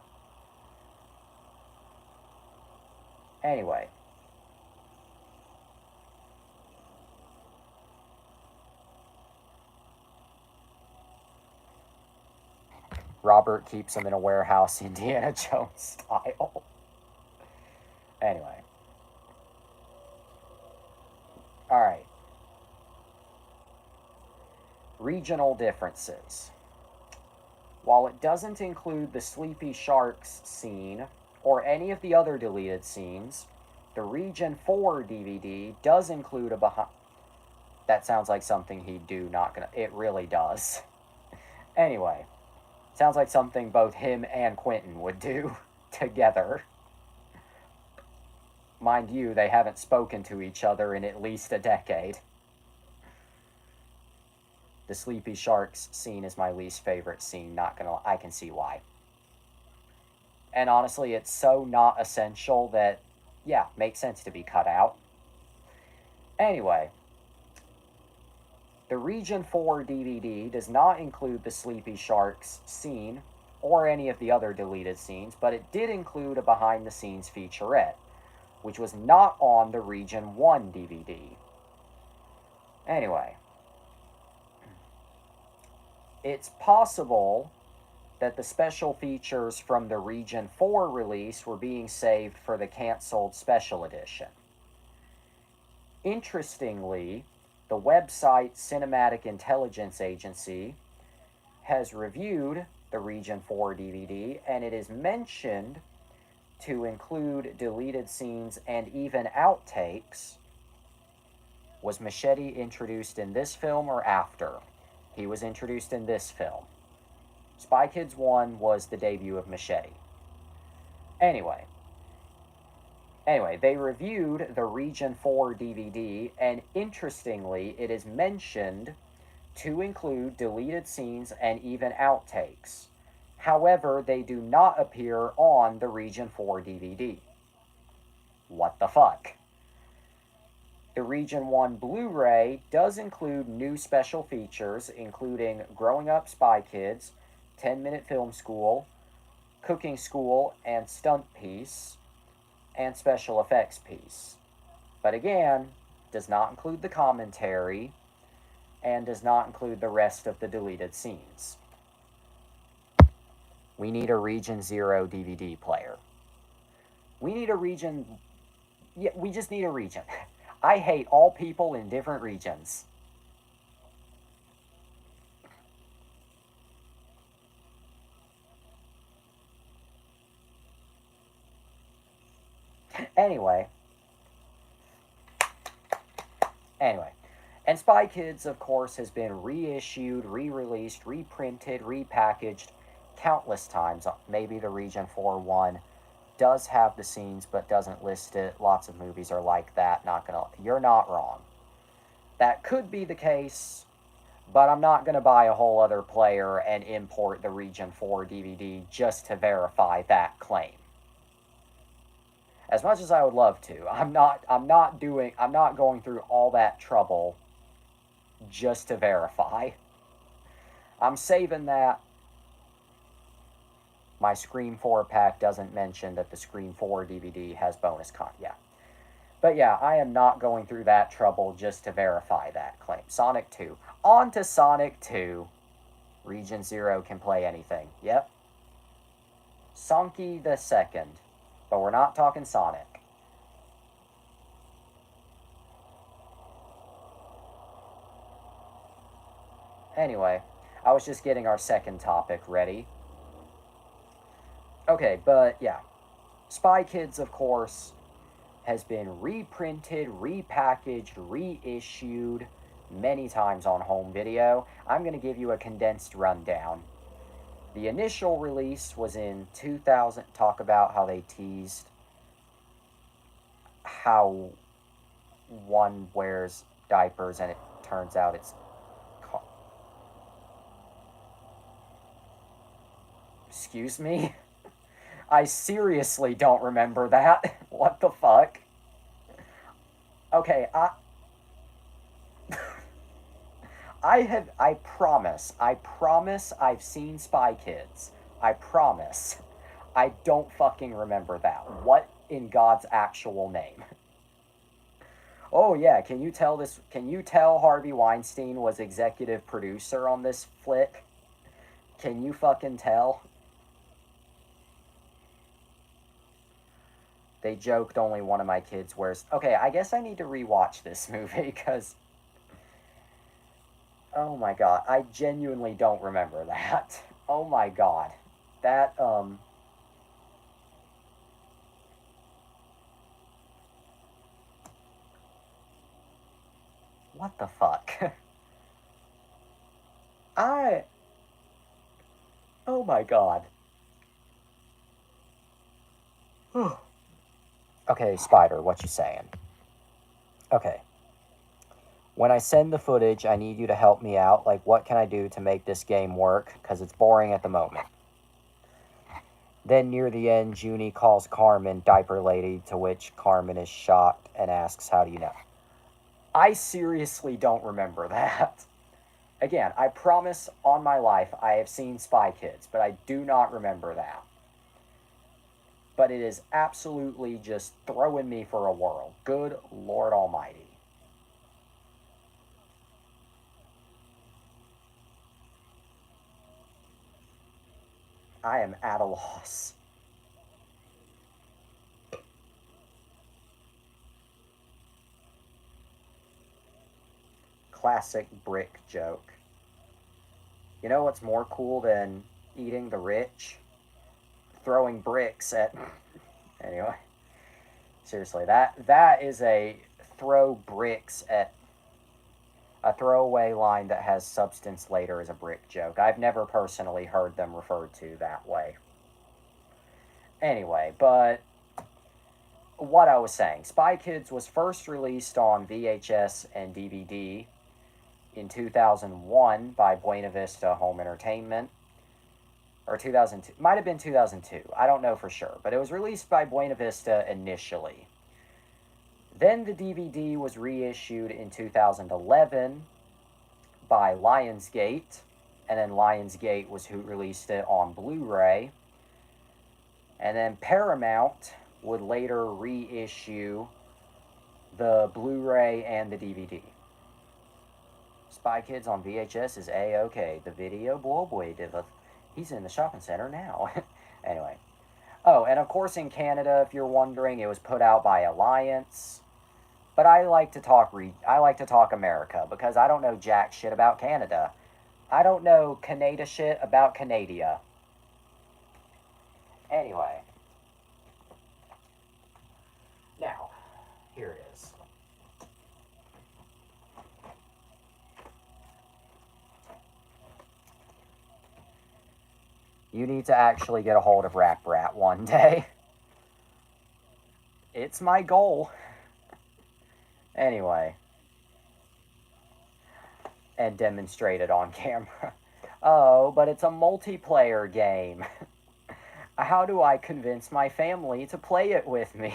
Anyway. Robert keeps them in a warehouse, Indiana Jones style. Anyway. Alright. Regional differences. While it doesn't include the Sleepy Sharks scene, or any of the other deleted scenes, the Region 4 DVD does include a behind... That sounds like something he'd do, not gonna... It really does. Anyway. Sounds like something both him and Quentin would do together. Mind you, they haven't spoken to each other in at least a decade. The Sleepy Sharks scene is my least favorite scene, not gonna... I can see why. And honestly, it's so not essential that, yeah, makes sense to be cut out. Anyway. The Region 4 DVD does not include the Sleepy Sharks scene, or any of the other deleted scenes, but it did include a behind-the-scenes featurette, which was not on the Region 1 DVD. Anyway. It's possible that the special features from the Region 4 release were being saved for the canceled Special Edition. Interestingly, the website Cinematic Intelligence Agency has reviewed the Region 4 DVD, and it is mentioned to include deleted scenes and even outtakes. Was Machete introduced in this film or after? He was introduced in this film. Spy Kids 1 was the debut of Machete. Anyway, they reviewed the Region 4 DVD, and interestingly, it is mentioned to include deleted scenes and even outtakes. However, they do not appear on the Region 4 DVD. What the fuck? The Region 1 Blu-ray does include new special features, including Growing Up Spy Kids, 10-Minute Film School, Cooking School, and Stunt Piece, and Special Effects Piece. But again, does not include the commentary, and does not include the rest of the deleted scenes. We need a Region 0 DVD player. We need a region... Yeah, we just need a region. I hate all people in different regions. Anyway. And Spy Kids, of course, has been reissued, re-released, reprinted, repackaged countless times. Maybe the Region 4 one does have the scenes but doesn't list it. Lots of movies are like that. You're not wrong. That could be the case, but I'm not going to buy a whole other player and import the Region 4 DVD just to verify that claim. As much as I would love to, I'm not going through all that trouble just to verify. I'm saving that. My Scream 4 pack doesn't mention that the Scream 4 DVD has bonus content. Yeah. But yeah, I am not going through that trouble just to verify that claim. Sonic 2. On to Sonic 2. Region 0 can play anything. Yep. Sonky the Second. But we're not talking Sonic. Anyway, I was just getting our second topic ready. Okay, but yeah. Spy Kids, of course, has been reprinted, repackaged, reissued many times on home video. I'm going to give you a condensed rundown. The initial release was in 2000. Talk about how they teased how one wears diapers and it turns out it's... Excuse me? I seriously don't remember that. What the fuck? Okay, I promise I've seen Spy Kids. I promise. I don't fucking remember that. What in God's actual name? Oh yeah, can you tell Harvey Weinstein was executive producer on this flick? Can you fucking tell? They joked only one of my kids wears... Okay, I guess I need to rewatch this movie, because... Oh my god, I genuinely don't remember that. Oh my god. That, What the fuck? Oh my god. Okay, Spider, what you saying? Okay. When I send the footage, I need you to help me out. Like, what can I do to make this game work? Because it's boring at the moment. Then near the end, Junie calls Carmen Diaper Lady, to which Carmen is shocked and asks, how do you know? I seriously don't remember that. Again, I promise on my life I have seen Spy Kids, but I do not remember that. But it is absolutely just throwing me for a whirl. Good Lord Almighty. I am at a loss. Classic brick joke. You know what's more cool than eating the rich? Throwing bricks at. Anyway, seriously, that is a throw bricks at a throwaway line that has substance later as a brick joke. I've never personally heard them referred to that way. Anyway, but what I was saying, Spy Kids was first released on VHS and DVD in 2001 by Buena Vista Home Entertainment. Or 2002. Might have been 2002. I don't know for sure. But it was released by Buena Vista initially. Then the DVD was reissued in 2011 by Lionsgate. And then Lionsgate was who released it on Blu-ray. And then Paramount would later reissue the Blu-ray and the DVD. Spy Kids on VHS is A-OK. The video boy he's in the shopping center now. Anyway. Oh, and of course in Canada, if you're wondering, it was put out by Alliance. But I like to talk America because I don't know jack shit about Canada. I don't know Canada shit about Canada. Anyway. Now, here it is. You need to actually get a hold of Rap Brat one day. It's my goal. Anyway. And demonstrate it on camera. Oh, but it's a multiplayer game. How do I convince my family to play it with me?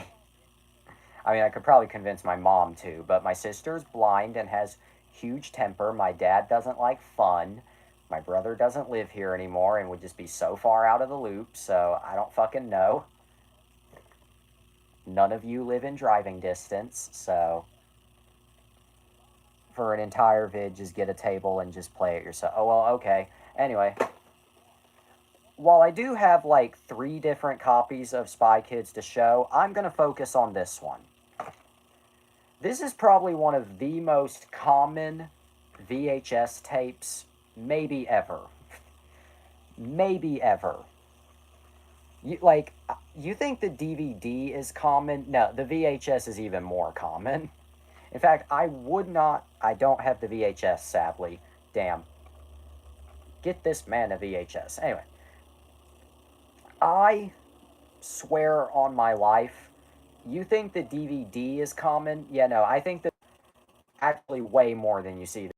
I mean, I could probably convince my mom too, but my sister's blind and has huge temper. My dad doesn't like fun. My brother doesn't live here anymore and would just be so far out of the loop, so I don't fucking know. None of you live in driving distance, so for an entire vid, just get a table and just play it yourself. Oh, well, okay. Anyway, while I do have like 3 different copies of Spy Kids to show, I'm going to focus on this one. This is probably one of the most common VHS tapes maybe ever. Maybe ever. You think the DVD is common? No, the VHS is even more common. In fact, I don't have the VHS, sadly. Damn. Get this man a VHS. Anyway. I swear on my life, you think the DVD is common? Yeah, no, I think that actually way more than you see.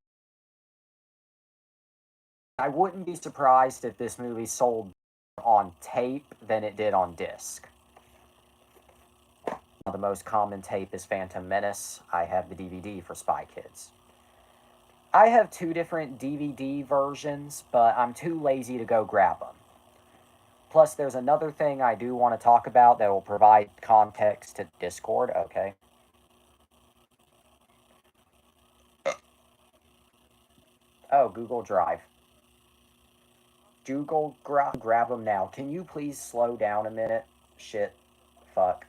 I wouldn't be surprised if this movie sold on tape than it did on disc. The most common tape is Phantom Menace. I have the DVD for Spy Kids. I have 2 different DVD versions, but I'm too lazy to go grab them. Plus, there's another thing I do want to talk about that will provide context to Discord. Okay. Oh, Google Drive. Google grab them now. Can you please slow down a minute? Shit. Fuck.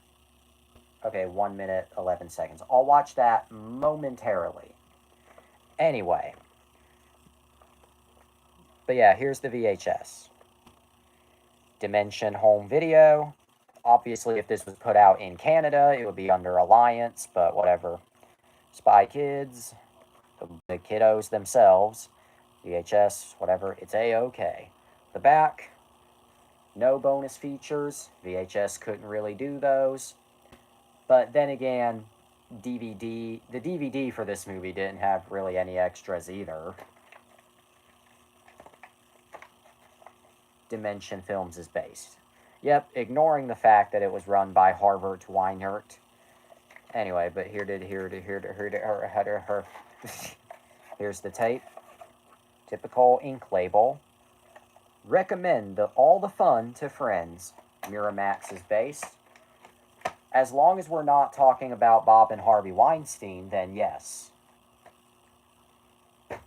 Okay, 1 minute, 11 seconds. I'll watch that momentarily. Anyway. But yeah, here's the VHS. Dimension Home Video. Obviously, if this was put out in Canada, it would be under Alliance, but whatever. Spy Kids, the kiddos themselves, VHS, whatever, it's A-OK. The back, no bonus features. VHS couldn't really do those. But then again, the DVD for this movie didn't have really any extras either. Dimension Films is based. Yep, ignoring the fact that it was run by Harvard Weinert. Anyway, but here's the tape. Typical ink label. Recommend all the fun to friends. Miramax is based. As long as we're not talking about Bob and Harvey Weinstein, then yes.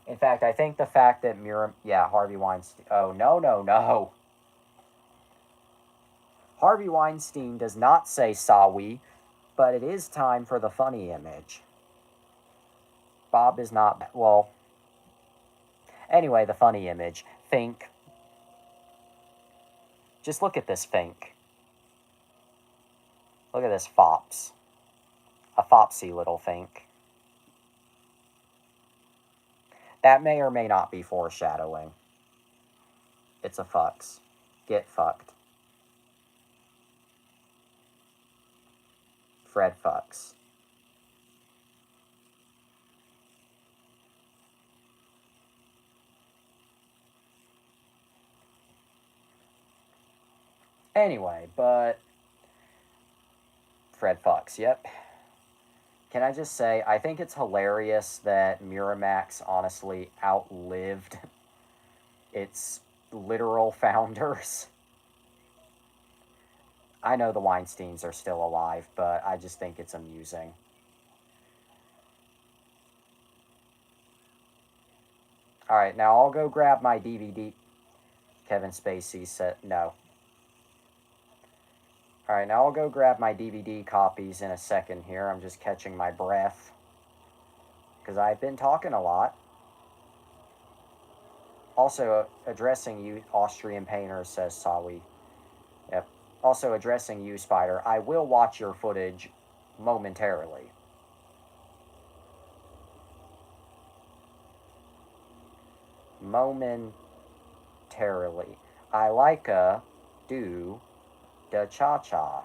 In fact, I think the fact that Harvey Weinstein... Oh, no. Harvey Weinstein does not say sorry, but it is time for the funny image. Bob is not, well, anyway, the funny image. Think. Just look at this Fink. Look at this fops. A fopsy little Fink. That may or may not be foreshadowing. It's a fucks. Get fucked. Fred fucks. Anyway, but Fred fucks, yep. Can I just say, I think it's hilarious that Miramax honestly outlived its literal founders. I know the Weinsteins are still alive, but I just think it's amusing. Alright, now I'll go grab my DVD. Kevin Spacey said no. Alright, now I'll go grab my DVD copies in a second here. I'm just catching my breath. Because I've been talking a lot. Also, addressing you, Austrian Painter says sorry. Yep. Also, addressing you, Spider. I will watch your footage momentarily. Momentarily. I like a do da cha-cha.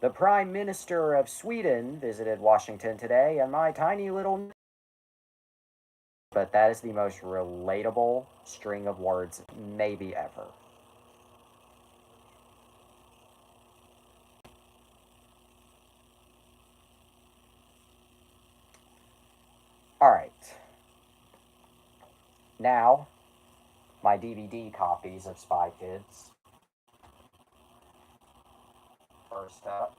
The Prime Minister of Sweden visited Washington today, and my tiny little... But that is the most relatable string of words maybe ever. Alright. Now, my DVD copies of Spy Kids. First up.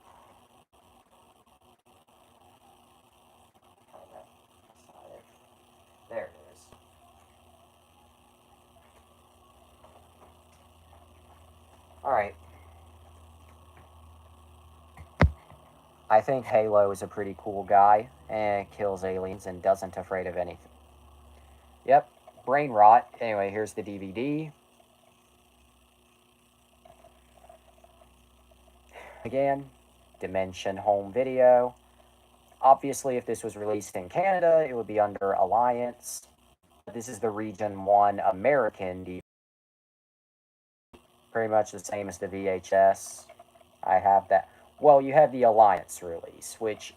There it is. Alright. I think Halo is a pretty cool guy and kills aliens and doesn't afraid of anything. Yep, brain rot. Anyway, here's the DVD. Again, Dimension Home Video. Obviously, if this was released in Canada, it would be under Alliance. This is the Region 1 American DVD. Pretty much the same as the VHS. I have that. Well, you have the Alliance release, which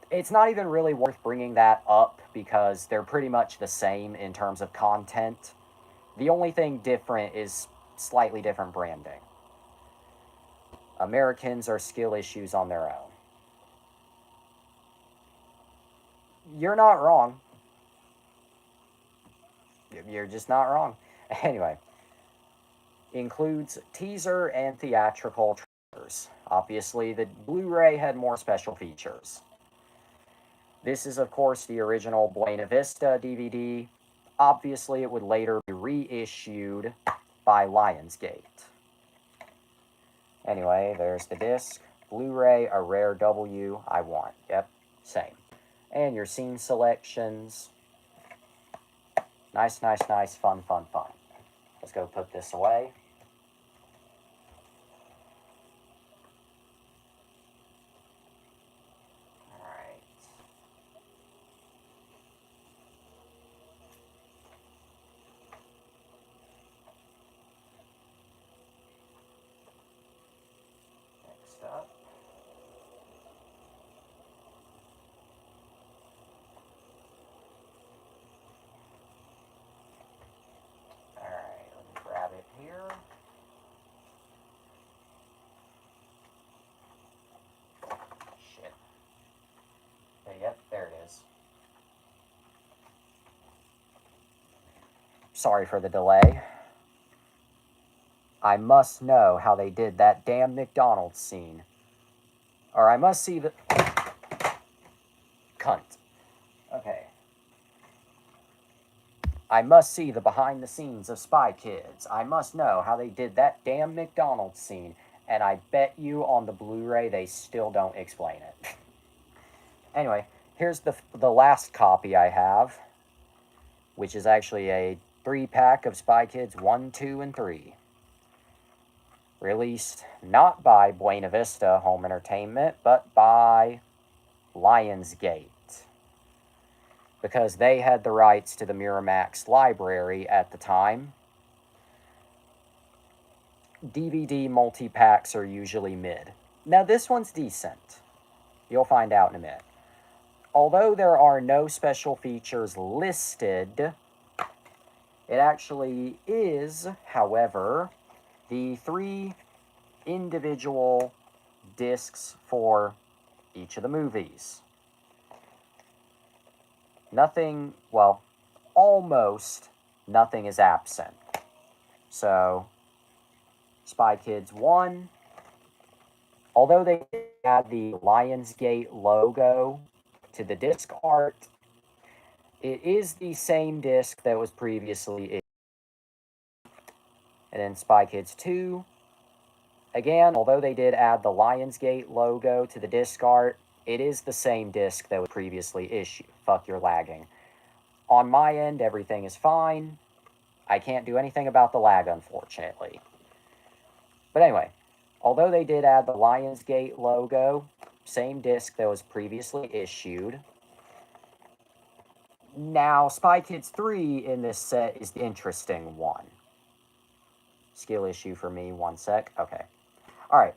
it's not even really worth bringing that up because they're pretty much the same in terms of content. The only thing different is slightly different branding. Americans are skill issues on their own. You're not wrong. You're just not wrong. Anyway, includes teaser and theatrical trailers. Obviously, the Blu-ray had more special features. This is, of course, the original Buena Vista DVD. Obviously, it would later be reissued by Lionsgate. Anyway, there's the disc. Blu-ray, a rare W, I want. Yep, same. And your scene selections. Nice, nice, nice, fun, fun, fun. Let's go put this away. Up. Alright, let me grab it here. Shit. Yep, there it is. Sorry for the delay. I must know how they did that damn McDonald's scene. Or I must see the... Cunt. Okay. I must see the behind the scenes of Spy Kids. I must know how they did that damn McDonald's scene. And I bet you on the Blu-ray they still don't explain it. Anyway, here's the last copy I have, which is actually a 3-pack of Spy Kids 1, 2, and 3. Released not by Buena Vista Home Entertainment, but by Lionsgate, because they had the rights to the Miramax library at the time. DVD multi-packs are usually mid. Now this one's decent. You'll find out in a minute. Although there are no special features listed, it actually is, however, the 3 individual discs for each of the movies. Nothing, well, almost nothing is absent. So, Spy Kids 1, although they had the Lionsgate logo to the disc art, it is the same disc that was previously issued. And then Spy Kids 2, again, although they did add the Lionsgate logo to the disc art, it is the same disc that was previously issued. Fuck, you're lagging. On my end, everything is fine. I can't do anything about the lag, unfortunately. But anyway, although they did add the Lionsgate logo, same disc that was previously issued. Now, Spy Kids 3 in this set is the interesting one. Skill issue for me, 1 sec. Okay. Alright.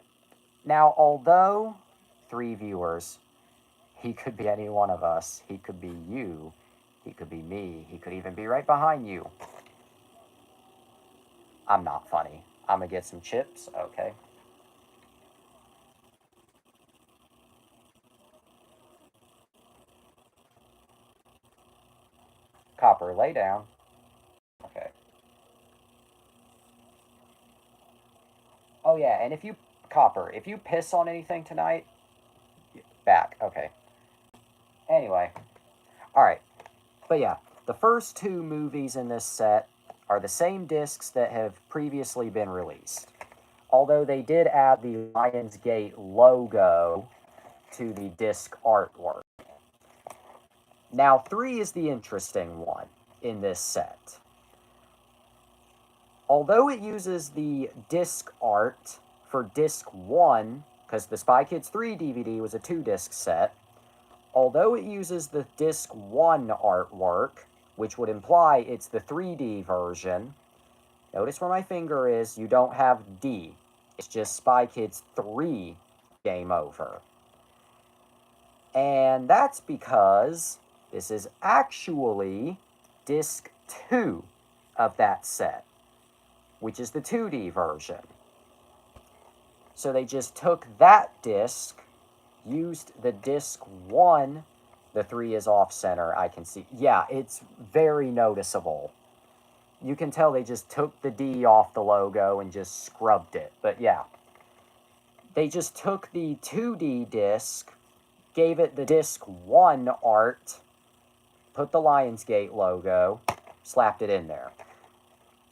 Now, although 3 viewers, he could be any one of us. He could be you. He could be me. He could even be right behind you. I'm not funny. I'm gonna get some chips. Okay. Copper, lay down. Okay. Oh yeah, and if you, Copper, if you piss on anything tonight, back. Okay. Anyway. Alright. But yeah, the first 2 movies in this set are the same discs that have previously been released. Although they did add the Lionsgate logo to the disc artwork. Now, 3 is the interesting one in this set. Although it uses the disc art for disc 1, because the Spy Kids 3 DVD was a 2-disc set, although it uses the disc 1 artwork, which would imply it's the 3D version, notice where my finger is, you don't have D. It's just Spy Kids 3 Game Over. And that's because this is actually disc 2 of that set, which is the 2D version. So they just took that disc, used the disc 1, the 3 is off center, I can see. Yeah, it's very noticeable. You can tell they just took the D off the logo and just scrubbed it. But yeah, they just took the 2D disc, gave it the disc 1 art, put the Lionsgate logo, slapped it in there.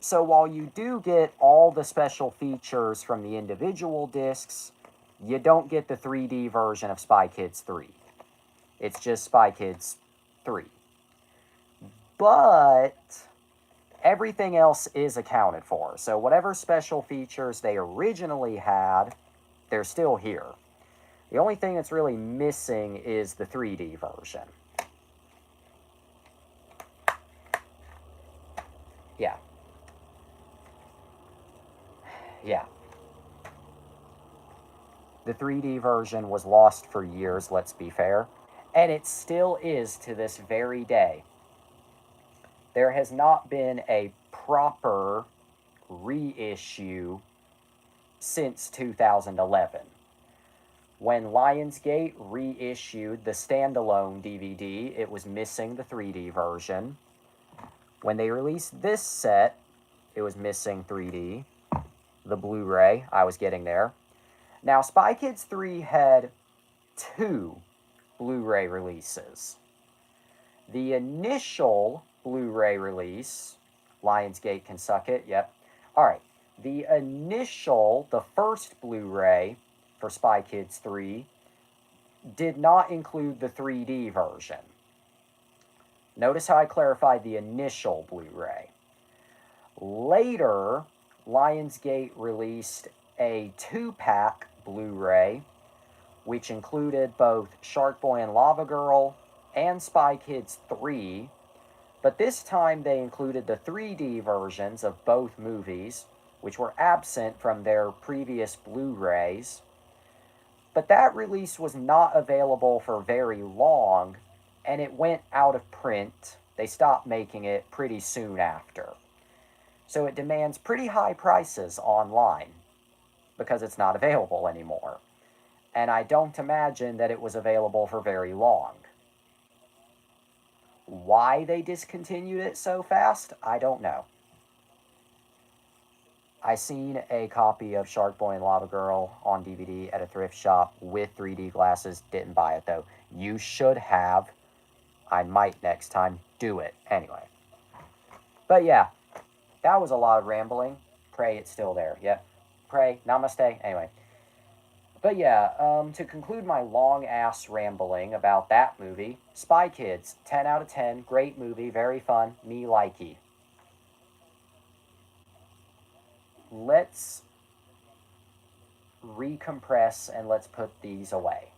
So while you do get all the special features from the individual discs, you don't get the 3D version of Spy Kids 3. It's just Spy Kids 3. But everything else is accounted for. So whatever special features they originally had, they're still here. The only thing that's really missing is the 3D version. Yeah. Yeah. The 3D version was lost for years, let's be fair. And it still is to this very day. There has not been a proper reissue since 2011. When Lionsgate reissued the standalone DVD, it was missing the 3D version. When they released this set, it was missing 3D. The Blu-ray, I was getting there. Now, Spy Kids 3 had 2 Blu-ray releases. The initial Blu-ray release, Lionsgate can suck it, yep. Alright, the first Blu-ray for Spy Kids 3 did not include the 3D version. Notice how I clarified the initial Blu-ray. Later, Lionsgate released a 2-pack Blu-ray, which included both Shark Boy and Lava Girl and Spy Kids 3, but this time they included the 3D versions of both movies, which were absent from their previous Blu-rays. But that release was not available for very long, and it went out of print. They stopped making it pretty soon after. So it demands pretty high prices online because it's not available anymore. And I don't imagine that it was available for very long. Why they discontinued it so fast, I don't know. I seen a copy of Shark Boy and Lava Girl on DVD at a thrift shop with 3D glasses. Didn't buy it though. You should have. I might next time. Do it. Anyway. But yeah, that was a lot of rambling. Pray it's still there. Yep. Pray. Namaste. Anyway. But yeah, to conclude my long-ass rambling about that movie, Spy Kids, 10 out of 10, great movie, very fun, me likey. Let's recompress and let's put these away.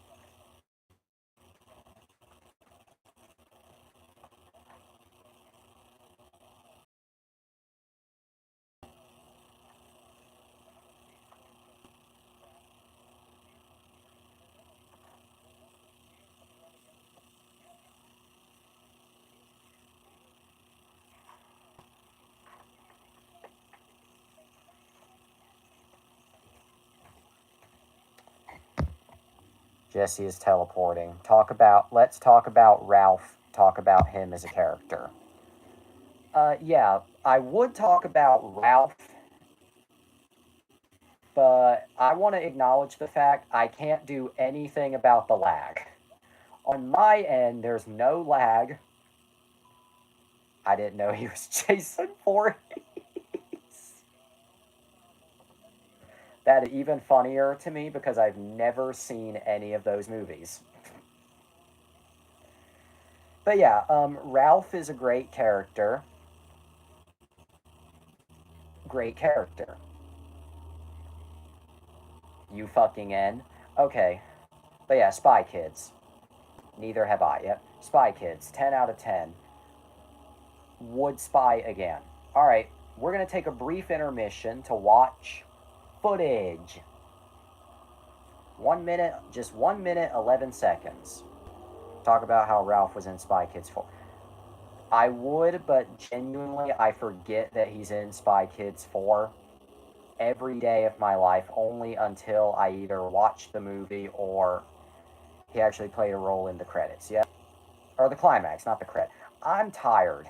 Jesse is teleporting. Let's talk about Ralph, talk about him as a character. Yeah, I would talk about Ralph, but I want to acknowledge the fact I can't do anything about the lag. On my end, there's no lag. I didn't know he was Jason Voorhees. That is even funnier to me because I've never seen any of those movies. But yeah, Ralph is a great character. Great character. You fucking N. Okay. But yeah, Spy Kids. Neither have I. Yep. Spy Kids. 10 out of 10. Would spy again. Alright, we're going to take a brief intermission to watch footage. 1 minute, just 1 minute, 11 seconds. Talk about how Ralph was in Spy Kids 4. I would, but genuinely, I forget that he's in Spy Kids 4 every day of my life, only until I either watch the movie or he actually played a role in the credits. Yeah? Or the climax, not the credit. I'm tired.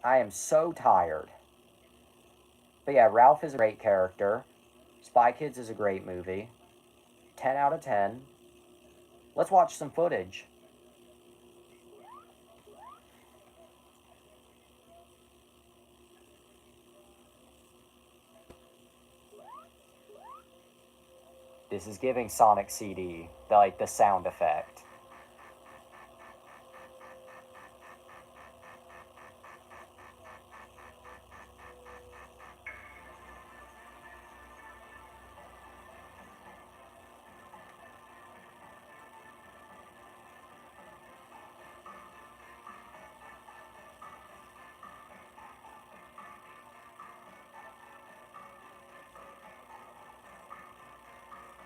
I am so tired. But yeah, Ralph is a great character. Spy Kids is a great movie. 10 out of 10. Let's watch some footage. This is giving Sonic CD, like the sound effect.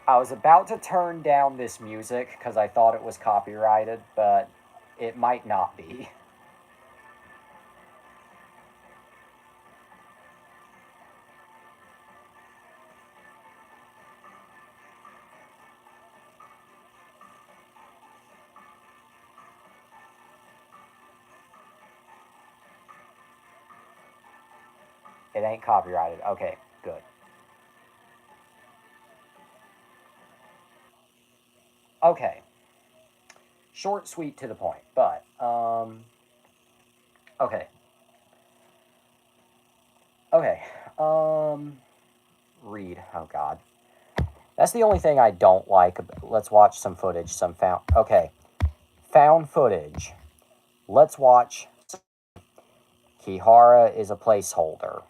I was about to turn down this music because I thought it was copyrighted, but it might not be. It ain't copyrighted. Okay, good. Okay. Short, sweet, to the point. But, Okay. Okay. Read. Oh, God. That's the only thing I don't like. Let's watch some footage. Some found. Okay. Found footage. Let's watch. Kihara is a placeholder.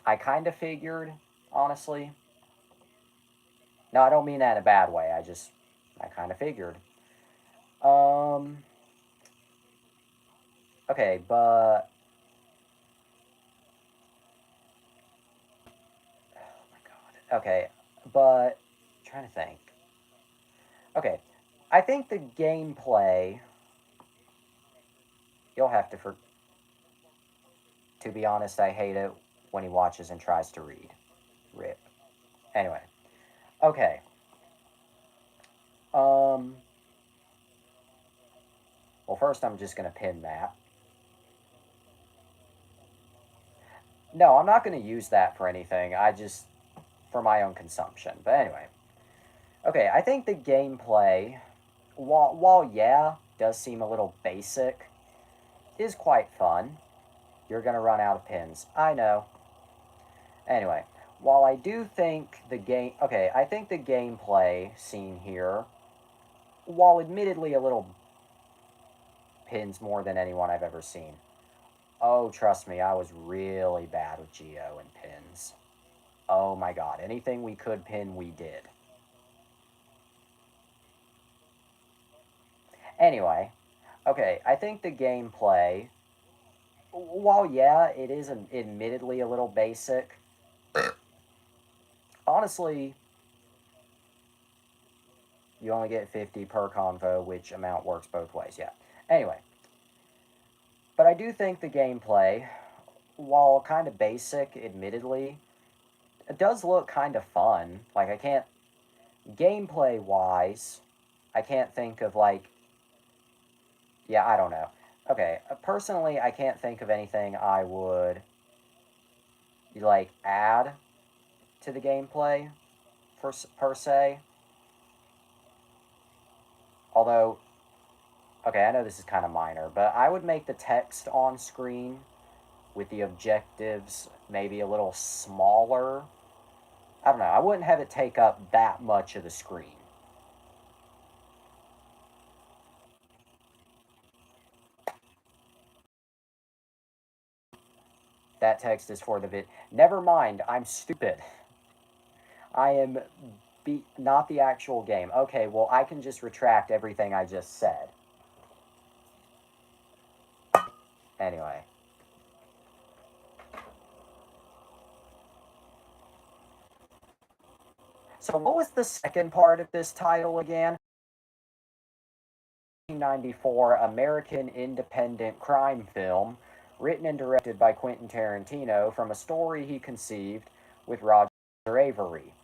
I kind of figured, honestly. No, I don't mean that in a bad way. I kind of figured. Um. Okay, but. Oh my God. Okay, but. I'm trying to think. Okay, I think the gameplay. You'll have to. To be honest, I hate it when he watches and tries to read. Rip. Anyway. Okay. Um. Well, first I'm just gonna pin that. No, I'm not gonna use that for anything. I just for my own consumption. But anyway. Okay, I think the gameplay, while yeah, does seem a little basic, is quite fun. You're gonna run out of pins. I know. Anyway, while I do think the game, okay, I think the gameplay scene here, while admittedly a little pins more than anyone I've ever seen. Oh, trust me, I was really bad with Geo and pins. Oh my God, anything we could pin, we did. Anyway, okay, I think the gameplay, while yeah, it is admittedly a little basic, honestly, you only get 50 per convo, which amount works both ways, yeah. Anyway, but I do think the gameplay, while kind of basic, admittedly, it does look kind of fun. Like, I can't, gameplay wise, I can't think of, like, yeah, I don't know. Okay, personally, I can't think of anything I would, like, add to the gameplay per se. Although, okay, I know this is kind of minor, but I would make the text on screen with the objectives maybe a little smaller. I don't know. I wouldn't have it take up that much of the screen. That text is for the vid. Never mind. I'm stupid. I am not the actual game. Okay, well, I can just retract everything I just said. Anyway. So, what was the second part of this title again? 1994 American independent crime film, written and directed by Quentin Tarantino from a story he conceived with Roger Avery.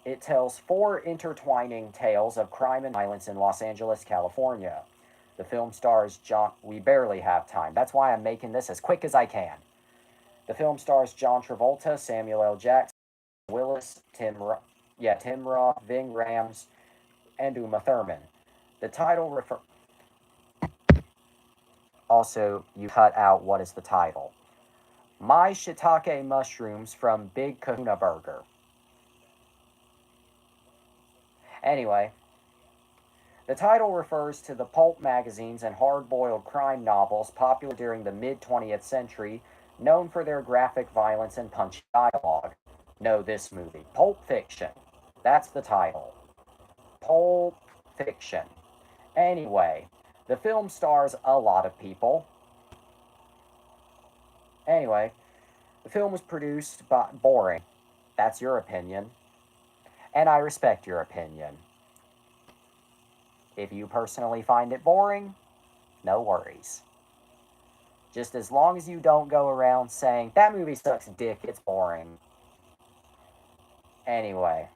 It tells four intertwining tales of crime and violence in Los Angeles, California. The film stars John. We barely have time. That's why I'm making this as quick as I can. The film stars John Travolta, Samuel L. Jackson, Willis, Tim Roth, Ving Rhames, and Uma Thurman. The title refer. Also, you cut out what is the title. My Shiitake mushrooms from Big Kahuna Burger. Anyway, the title refers to the pulp magazines and hard boiled crime novels popular during the mid 20th century, known for their graphic violence and punchy dialogue. No, this movie. Pulp Fiction. That's the title. Pulp Fiction. Anyway, the film stars a lot of people. Anyway, the film was produced by. Boring. That's your opinion. And I respect your opinion. If you personally find it boring, no worries. Just as long as you don't go around saying, that movie sucks dick, it's boring. Anyway,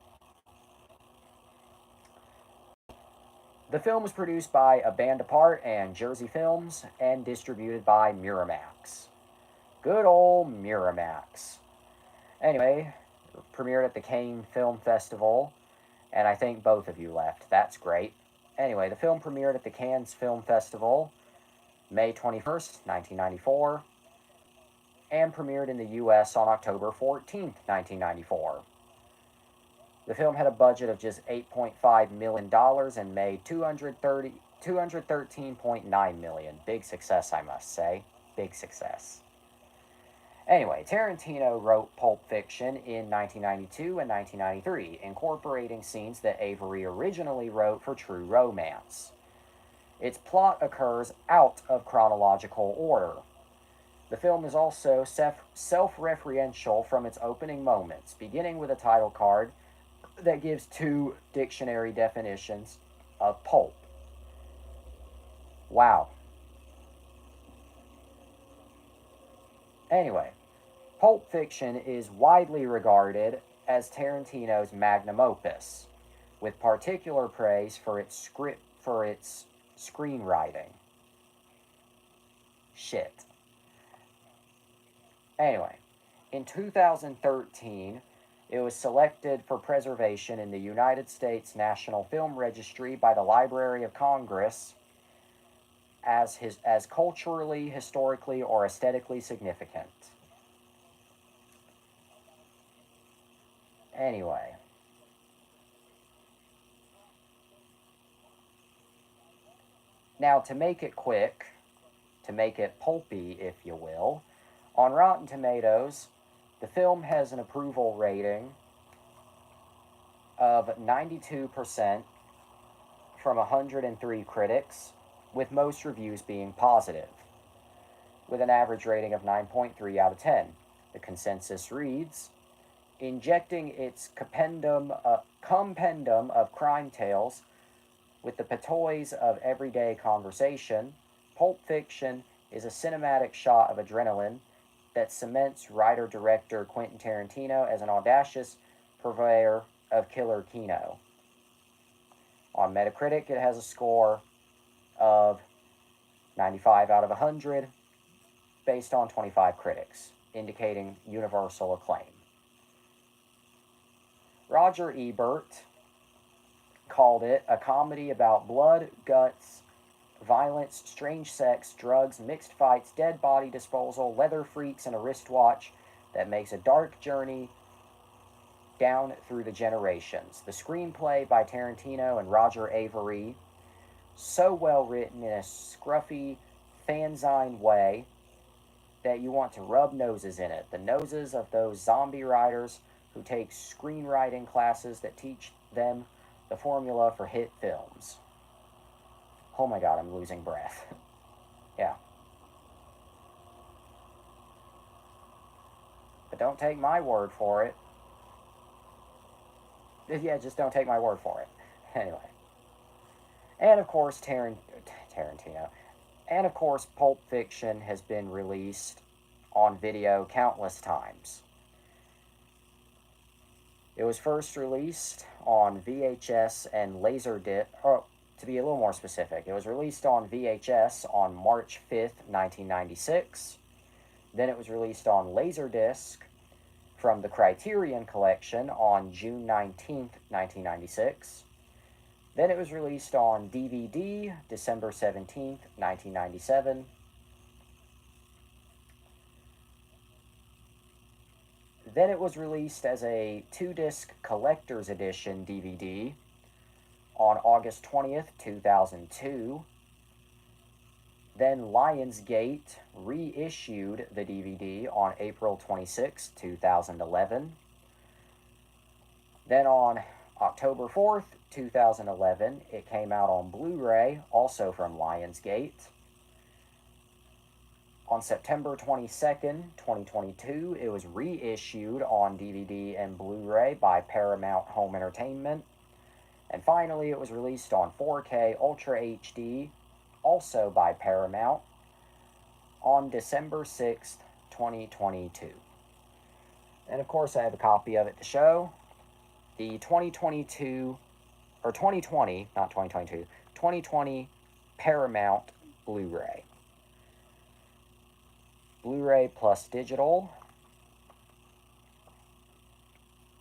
the film was produced by A Band Apart and Jersey Films and distributed by Miramax. Good old Miramax. Anyway, premiered at the Cannes Film Festival, and I think both of you left. That's great. Anyway, the film premiered at the Cannes Film Festival May 21st, 1994, and premiered in the US on October 14th, 1994. The film had a budget of just $8.5 million and made $213.9 million. Big success, I must say. Big success. Anyway, Tarantino wrote Pulp Fiction in 1992 and 1993, incorporating scenes that Avery originally wrote for True Romance. Its plot occurs out of chronological order. The film is also self-referential from its opening moments, beginning with a title card that gives two dictionary definitions of pulp. Wow. Anyway, Pulp Fiction is widely regarded as Tarantino's magnum opus, with particular praise for its screenwriting. Shit. Anyway, in 2013, it was selected for preservation in the United States National Film Registry by the Library of Congress as culturally, historically, or aesthetically significant. Anyway. Now, to make it quick, to make it pulpy, if you will, on Rotten Tomatoes, the film has an approval rating of 92% from 103 critics, with most reviews being positive, with an average rating of 9.3 out of 10. The consensus reads, injecting its compendium of crime tales with the patois of everyday conversation, Pulp Fiction is a cinematic shot of adrenaline that cements writer-director Quentin Tarantino as an audacious purveyor of killer kino. On Metacritic, it has a score of 95 out of 100 based on 25 critics, indicating universal acclaim. Roger Ebert called it a comedy about blood, guts, violence, strange sex, drugs, mixed fights, dead body disposal, leather freaks, and a wristwatch that makes a dark journey down through the generations. The screenplay by Tarantino and Roger Avery, so well written in a scruffy, fanzine way that you want to rub noses in it. The noses of those zombie writers who take screenwriting classes that teach them the formula for hit films. Oh my god, I'm losing breath. Yeah. But don't take my word for it. Yeah, just don't take my word for it. Anyway. And of course, Tarantino. And of course, Pulp Fiction has been released on video countless times. It was first released on VHS and Laserdisc, or to be a little more specific, it was released on VHS on March 5th, 1996. Then it was released on Laserdisc from the Criterion Collection on June 19th, 1996. Then it was released on DVD December 17th, 1997. Then it was released as a 2-disc collector's edition DVD on August 20th, 2002. Then Lionsgate reissued the DVD on April 26, 2011. Then on October 4th, 2011, it came out on Blu-ray, also from Lionsgate. On September 22nd, 2022, it was reissued on DVD and Blu-ray by Paramount Home Entertainment. And finally, it was released on 4K Ultra HD, also by Paramount, on December 6th, 2022. And of course, I have a copy of it to show. The 2022, or 2020, not 2022, 2020 Paramount Blu-ray. Blu-ray plus digital,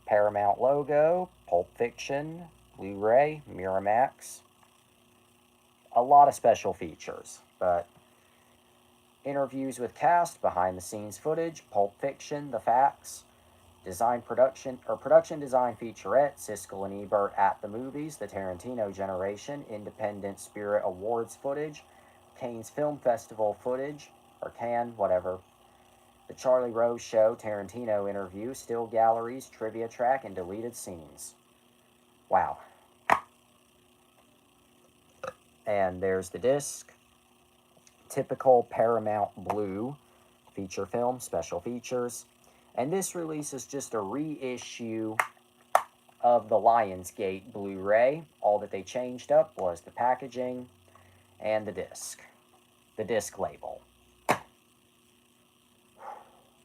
Paramount logo, Pulp Fiction, Blu-ray, Miramax. A lot of special features, but Interviews with cast, behind-the-scenes footage, Pulp Fiction, The Facts, production design featurette, Siskel and Ebert at the Movies, The Tarantino Generation, Independent Spirit Awards footage, Cannes Film Festival footage, or Cannes, whatever, The Charlie Rose Show, Tarantino interview, still galleries, trivia track, and deleted scenes. Wow. And there's the disc. Typical Paramount Blue feature film, special features. And this release is just a reissue of the Lionsgate Blu-ray. All that they changed up was the packaging and the disc label.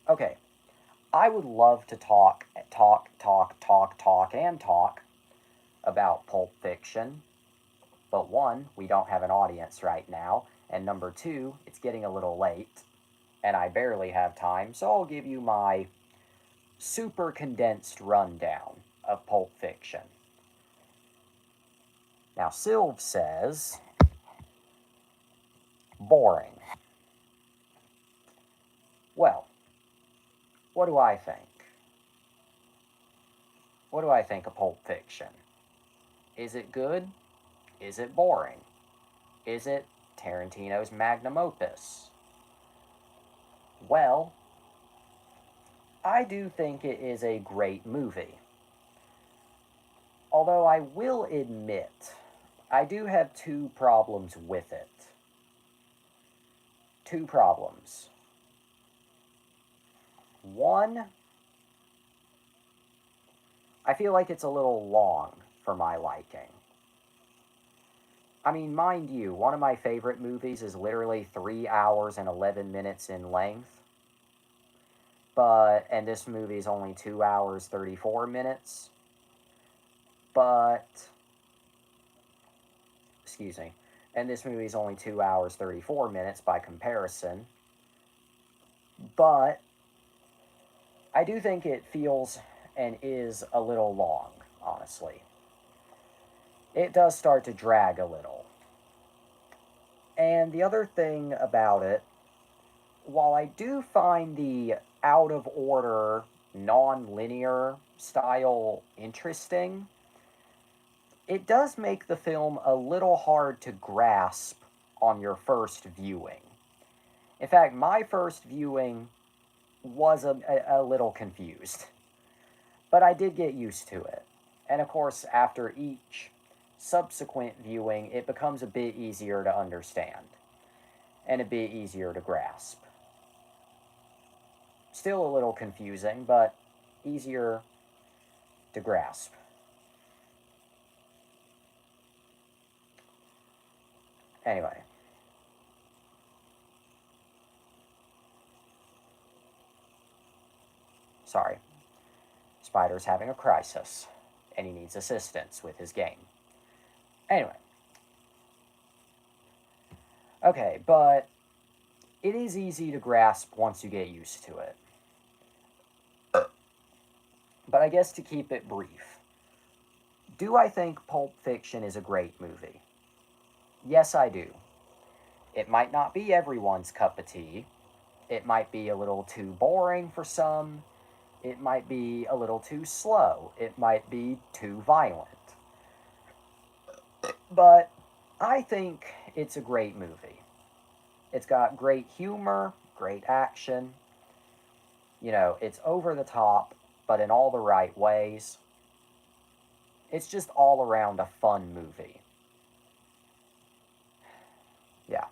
Okay, I would love to talk about Pulp Fiction, but one, we don't have an audience right now, and number two, it's getting a little late, and I barely have time, so I'll give you my super condensed rundown of Pulp Fiction. Now, Sylv says, boring. Well, what do I think? What do I think of Pulp Fiction? Is it good? Is it boring? Is it Tarantino's magnum opus? Well, I do think it is a great movie. Although I will admit, I do have two problems with it. Two problems. One, I feel like it's a little long for my liking. I mean, mind you, one of my favorite movies is literally 3 hours and 11 minutes in length. And this movie is only 2 hours, 34 minutes. And this movie is only 2 hours, 34 minutes by comparison. But I do think it feels and is a little long, honestly. It does start to drag a little. And the other thing about it, while I do find the out of order, non-linear style interesting, it does make the film a little hard to grasp on your first viewing. In fact, my first viewing was a little confused. But I did get used to it. And of course, after each subsequent viewing, it becomes a bit easier to understand. And a bit easier to grasp. Still a little confusing, but easier to grasp. Anyway. Sorry. Spider's having a crisis, and he needs assistance with his game. Anyway. Okay, but it is easy to grasp once you get used to it. But I guess to keep it brief, do I think Pulp Fiction is a great movie? Yes, I do. It might not be everyone's cup of tea. It might be a little too boring for some. It might be a little too slow. It might be too violent. But I think it's a great movie. It's got great humor, great action. You know, it's over the top, but in all the right ways. It's just all around a fun movie. Yeah.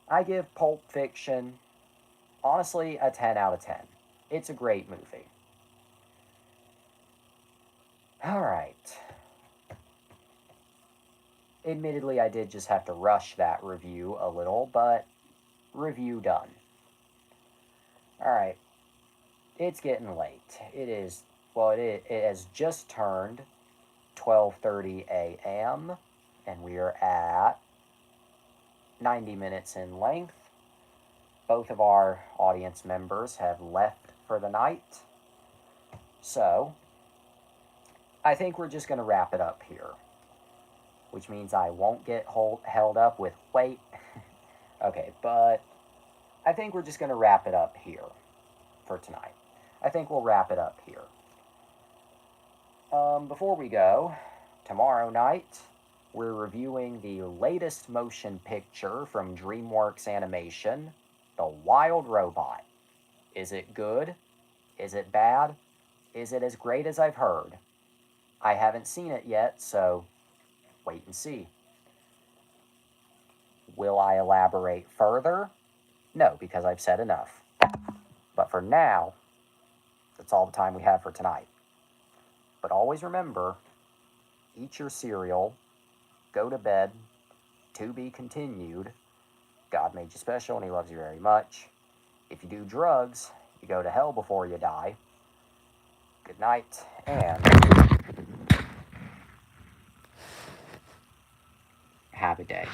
I give Pulp Fiction, honestly, a 10 out of 10. It's a great movie. Alright. Admittedly, I did just have to rush that review a little, but review done. Alright. It's getting late. It has just turned 12:30 a.m., and we are at 90 minutes in length. Both of our audience members have left for the night. So, I think we're just going to wrap it up here. Which means I won't get held up with, wait, Okay, but I think we're just going to wrap it up here for tonight. I think we'll wrap it up here. Before we go, tomorrow night we're reviewing the latest motion picture from DreamWorks Animation, The Wild Robot. Is it good? Is it bad? Is it as great as I've heard? I haven't seen it yet, so wait and see. Will I elaborate further? No, because I've said enough. But for now, that's all the time we have for tonight. But always remember, eat your cereal, go to bed, to be continued. God made you special and he loves you very much. If you do drugs, you go to hell before you die. Good night, and have a day.